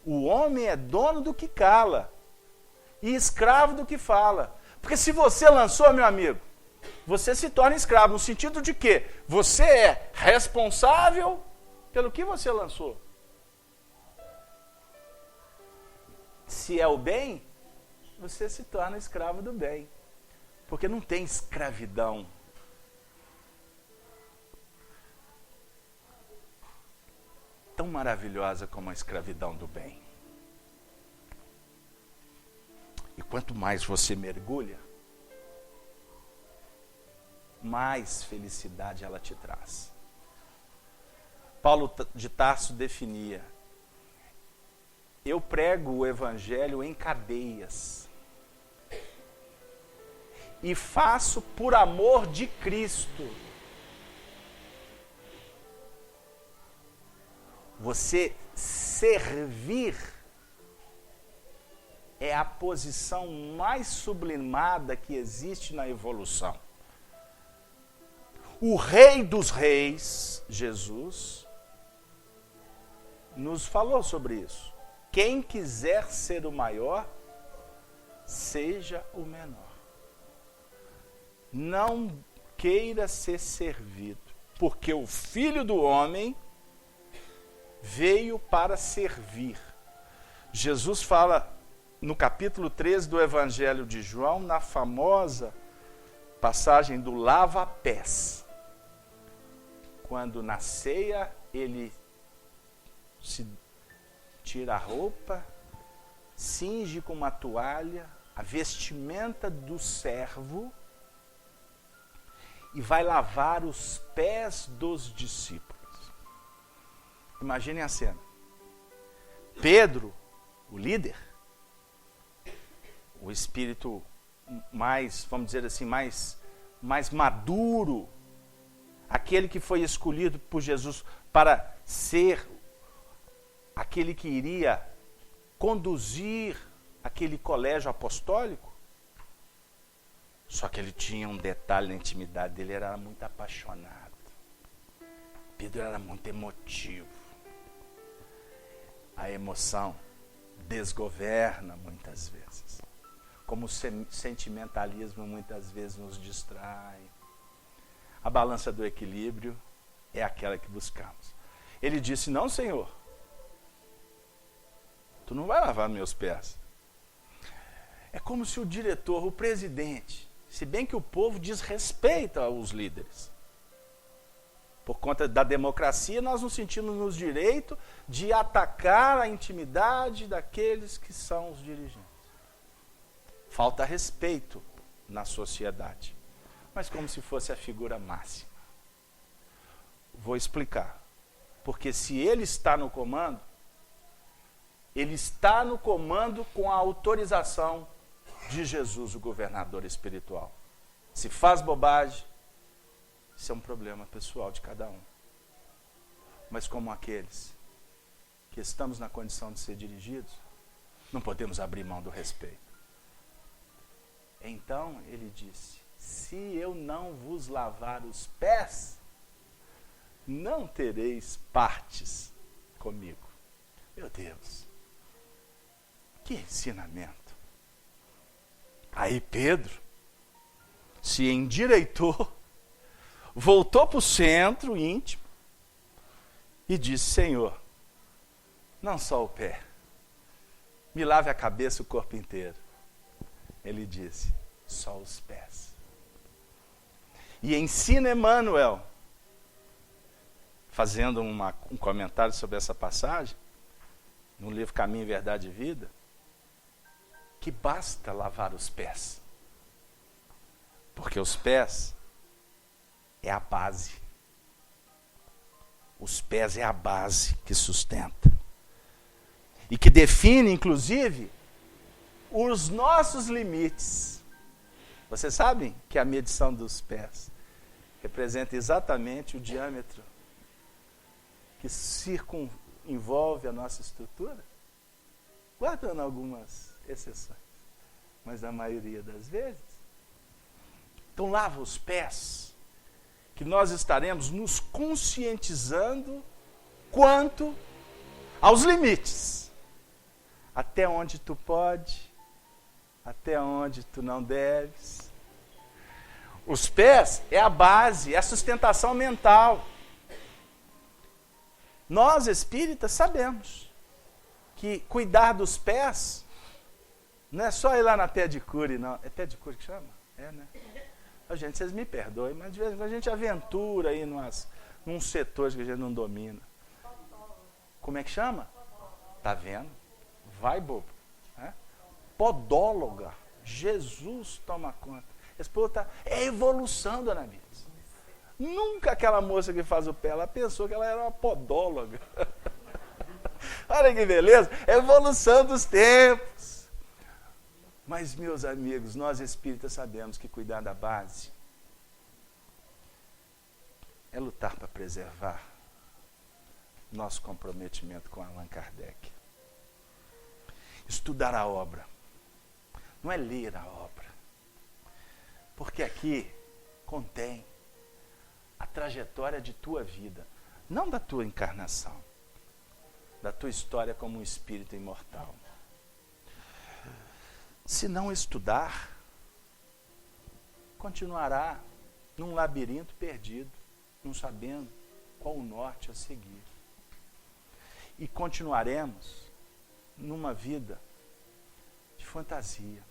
O homem é dono do que cala e escravo do que fala. Porque se você lançou, meu amigo, você se torna escravo, no sentido de que você é responsável pelo que você lançou. Se é o bem, você se torna escravo do bem. Porque não tem escravidão tão maravilhosa como a escravidão do bem. E quanto mais você mergulha, mais felicidade ela te traz. Paulo de Tarso definia: eu prego o evangelho em cadeias e faço por amor de Cristo. Você servir é a posição mais sublimada que existe na evolução. O Rei dos Reis, Jesus, nos falou sobre isso. Quem quiser ser o maior, seja o menor. Não queira ser servido, porque o Filho do Homem veio para servir. Jesus fala no capítulo 13 do Evangelho de João, na famosa passagem do lava-pés. Quando na ceia ele se tira a roupa, cinge com uma toalha, a vestimenta do servo e vai lavar os pés dos discípulos. Imaginem a cena. Pedro, o líder, o espírito mais, vamos dizer assim, mais maduro, aquele que foi escolhido por Jesus para ser aquele que iria conduzir aquele colégio apostólico. Só que ele tinha um detalhe na intimidade dele, ele era muito apaixonado. Pedro era muito emotivo. A emoção desgoverna muitas vezes. Como o sentimentalismo muitas vezes nos distrai. A balança do equilíbrio é aquela que buscamos. Ele disse: não, Senhor, tu não vai lavar meus pés. É como se o diretor, o presidente, se bem que o povo desrespeita os líderes. Por conta da democracia, nós nos sentimos nos direito de atacar a intimidade daqueles que são os dirigentes. Falta respeito na sociedade, mas como se fosse a figura máxima. Vou explicar. Porque se ele está no comando, ele está no comando com a autorização de Jesus, o governador espiritual. Se faz bobagem, isso é um problema pessoal de cada um. Mas como aqueles que estamos na condição de ser dirigidos, não podemos abrir mão do respeito. Então ele disse: se eu não vos lavar os pés, não tereis partes comigo. Meu Deus, que ensinamento. Aí Pedro se endireitou, voltou para o centro íntimo e disse: Senhor, não só o pé, me lave a cabeça e o corpo inteiro. Ele disse: só os pés. E ensina Emmanuel, fazendo um comentário sobre essa passagem, no livro Caminho, Verdade e Vida, que basta lavar os pés. Porque os pés é a base. Os pés é a base que sustenta. E que define, inclusive, os nossos limites. Vocês sabem que a medição dos pés representa exatamente o diâmetro que envolve a nossa estrutura? Guardando algumas exceções, mas a maioria das vezes. Então lava os pés, que nós estaremos nos conscientizando quanto aos limites. Até onde tu pode, até onde tu não deves. Os pés é a base, é a sustentação mental. Nós espíritas sabemos que cuidar dos pés não é só ir lá na pedicure, não. É pedicure que chama? É, né? Gente, vocês me perdoem, mas de vez em quando a gente aventura aí num setor que a gente não domina. Como é que chama? Tá vendo? Vai, bobo. É? Podóloga. Jesus toma conta. Esse povo é evolução, dona Miss. Nunca aquela moça que faz o pé, ela pensou que ela era uma podóloga. Olha que beleza. Evolução dos tempos. Mas, meus amigos, nós espíritas sabemos que cuidar da base é lutar para preservar nosso comprometimento com Allan Kardec. Estudar a obra. Não é ler a obra. Porque aqui contém a trajetória de tua vida, não da tua encarnação, da tua história como um espírito imortal. Se não estudar, continuará num labirinto perdido, não sabendo qual o norte a seguir. E continuaremos numa vida de fantasia.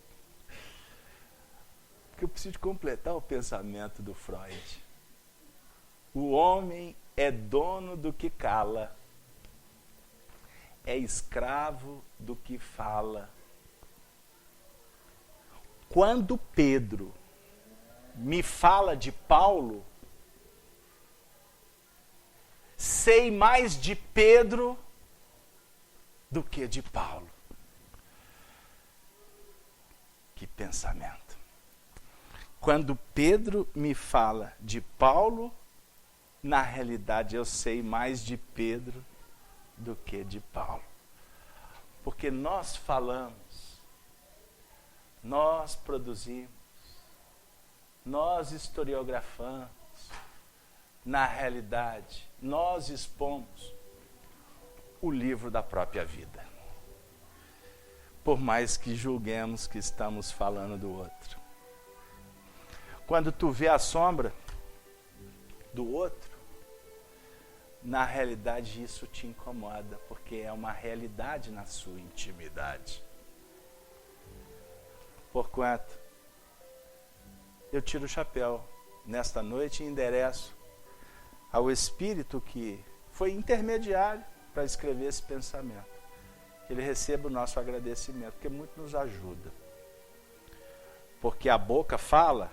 Porque eu preciso completar o pensamento do Freud. O homem é dono do que cala, é escravo do que fala. Quando Pedro me fala de Paulo, sei mais de Pedro do que de Paulo. Que pensamento. Quando Pedro me fala de Paulo, na realidade eu sei mais de Pedro do que de Paulo. Porque nós falamos, nós produzimos, nós historiografamos, na realidade, nós expomos o livro da própria vida. Por mais que julguemos que estamos falando do outro. Quando tu vê a sombra do outro, na realidade isso te incomoda, porque é uma realidade na sua intimidade. Porquanto, eu tiro o chapéu nesta noite e endereço ao Espírito que foi intermediário para escrever esse pensamento. Que ele receba o nosso agradecimento, porque muito nos ajuda. Porque a boca fala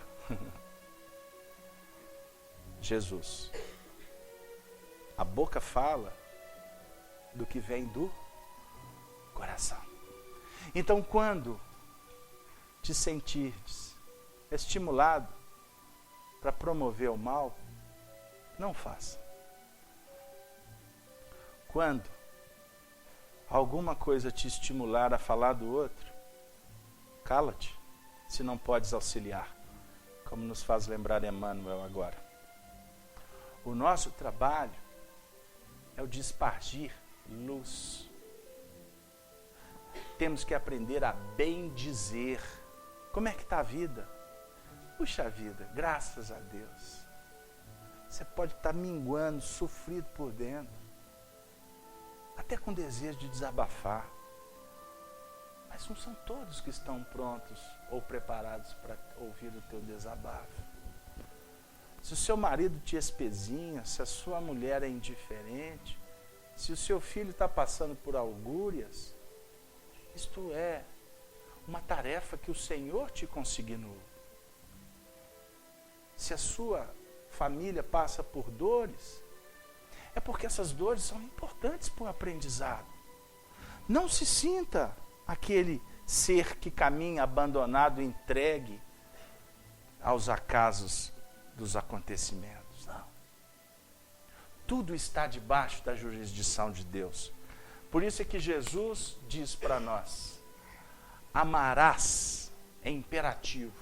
Jesus. A boca fala do que vem do coração. Então, quando te sentirdes estimulado para promover o mal, não faça. Quando alguma coisa te estimular a falar do outro, cala-te, se não podes auxiliar, como nos faz lembrar Emmanuel agora. O nosso trabalho é o de espargir luz. Temos que aprender a bem dizer. Como é que está a vida? Puxa vida, graças a Deus. Você pode estar minguando, sofrido por dentro, até com desejo de desabafar. Mas não são todos que estão prontos ou preparados para ouvir o teu desabafo. Se o seu marido te espezinha, se a sua mulher é indiferente, Se o seu filho está passando por augúrias, isto é uma tarefa que o Senhor te consignou. Se a sua família passa por dores, é porque essas dores são importantes para o aprendizado. Não se sinta aquele ser que caminha abandonado, entregue aos acasos dos acontecimentos. Não. Tudo está debaixo da jurisdição de Deus. Por isso é que Jesus diz para nós: amarás, é imperativo,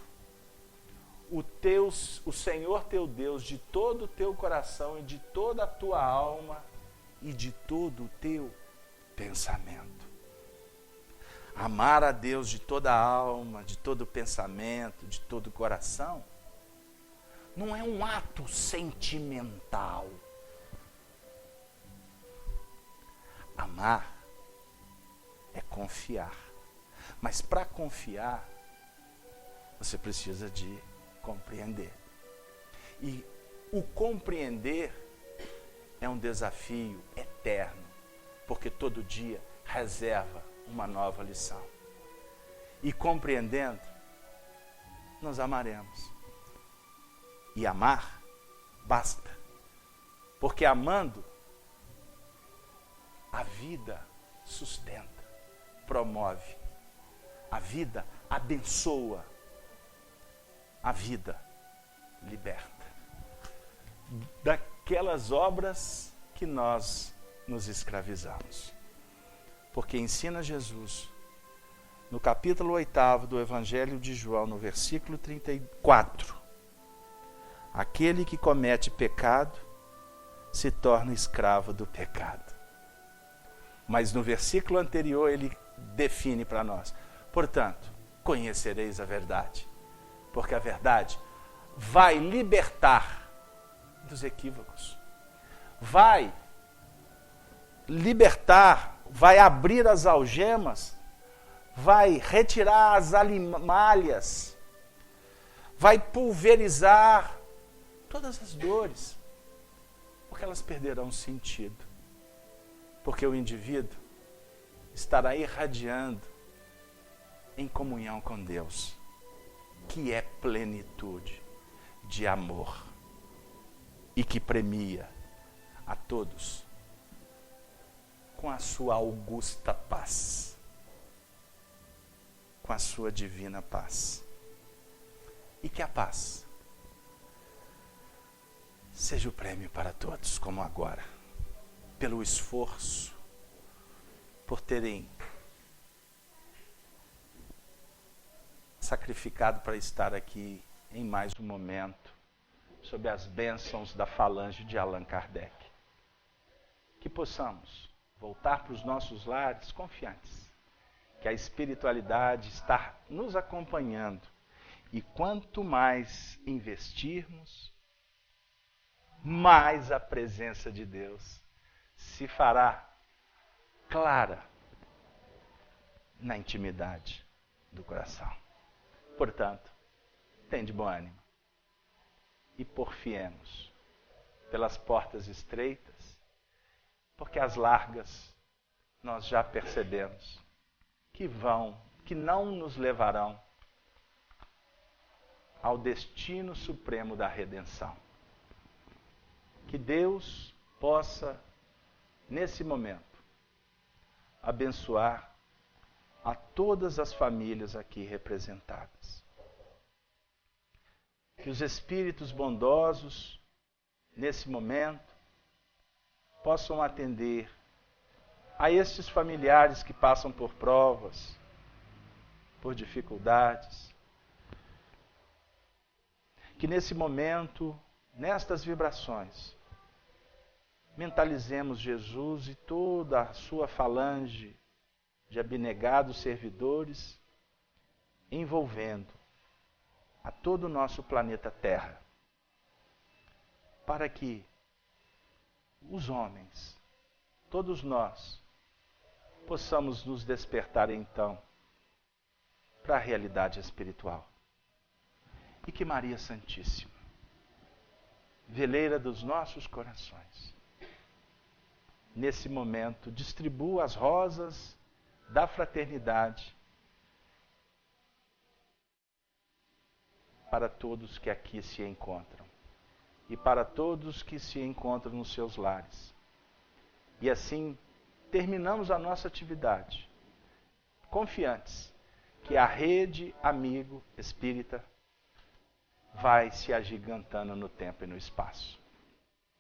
o Senhor teu Deus de todo o teu coração e de toda a tua alma e de todo o teu pensamento. Amar a Deus de toda a alma, de todo o pensamento, de todo o coração, não é um ato sentimental. Amar é confiar. Mas para confiar, você precisa de compreender. E o compreender é um desafio eterno, porque todo dia reserva uma nova lição. E compreendendo, nós amaremos. E amar basta. Porque amando, a vida sustenta, promove. A vida abençoa. A vida liberta daquelas obras que nós nos escravizamos. Porque ensina Jesus, no capítulo 8 do Evangelho de João, no versículo 34, aquele que comete pecado se torna escravo do pecado. Mas no versículo anterior ele define para nós: portanto, conhecereis a verdade, porque a verdade vai libertar dos equívocos, vai libertar, vai abrir as algemas, vai retirar as alimalhas, vai pulverizar todas as dores, porque elas perderão sentido, porque o indivíduo estará irradiando em comunhão com Deus, que é plenitude de amor e que premia a todos com a sua augusta paz, com a sua divina paz. E que a paz seja o prêmio para todos, como agora, pelo esforço, por terem sacrificado para estar aqui em mais um momento, sob as bênçãos da falange de Allan Kardec. Que possamos voltar para os nossos lares confiantes, que a espiritualidade está nos acompanhando, e quanto mais investirmos, mais a presença de Deus se fará clara na intimidade do coração. Portanto, tende bom ânimo e porfiemos pelas portas estreitas, porque as largas nós já percebemos que não nos levarão ao destino supremo da redenção. Que Deus possa, nesse momento, abençoar a todas as famílias aqui representadas. Que os espíritos bondosos, nesse momento, possam atender a estes familiares que passam por provas, por dificuldades. Que nesse momento, nestas vibrações, mentalizemos Jesus e toda a sua falange de abnegados servidores, envolvendo a todo o nosso planeta Terra, para que os homens, todos nós, possamos nos despertar então para a realidade espiritual. E que Maria Santíssima, veleira dos nossos corações, nesse momento, distribua as rosas da fraternidade para todos que aqui se encontram e para todos que se encontram nos seus lares. E assim terminamos a nossa atividade, confiantes que a rede amigo espírita vai se agigantando no tempo e no espaço.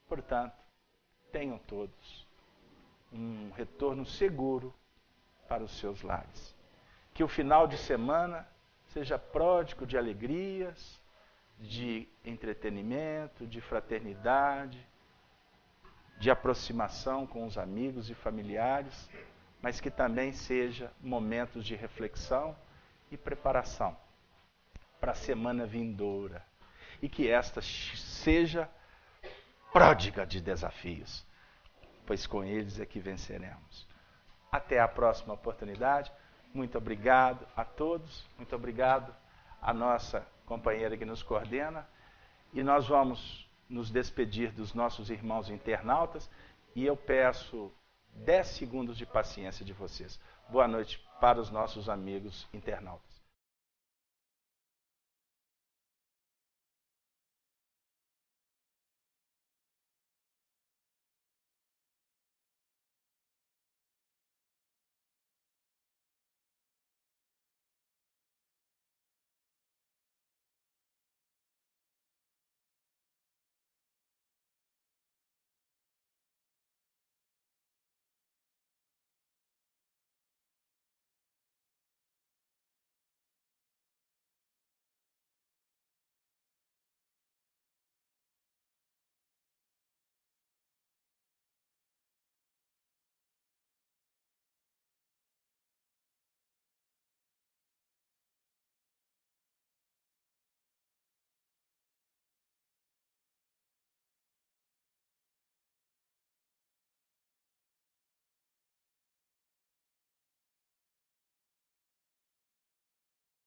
Portanto, tenham todos um retorno seguro para os seus lares. Que o final de semana seja pródigo de alegrias, de entretenimento, de fraternidade, de aproximação com os amigos e familiares, mas que também seja momentos de reflexão e preparação para a semana vindoura. E que esta seja pródiga de desafios, pois com eles é que venceremos. Até a próxima oportunidade. Muito obrigado a todos, muito obrigado à nossa companheira que nos coordena. E nós vamos nos despedir dos nossos irmãos internautas e eu peço 10 segundos de paciência de vocês. Boa noite para os nossos amigos internautas.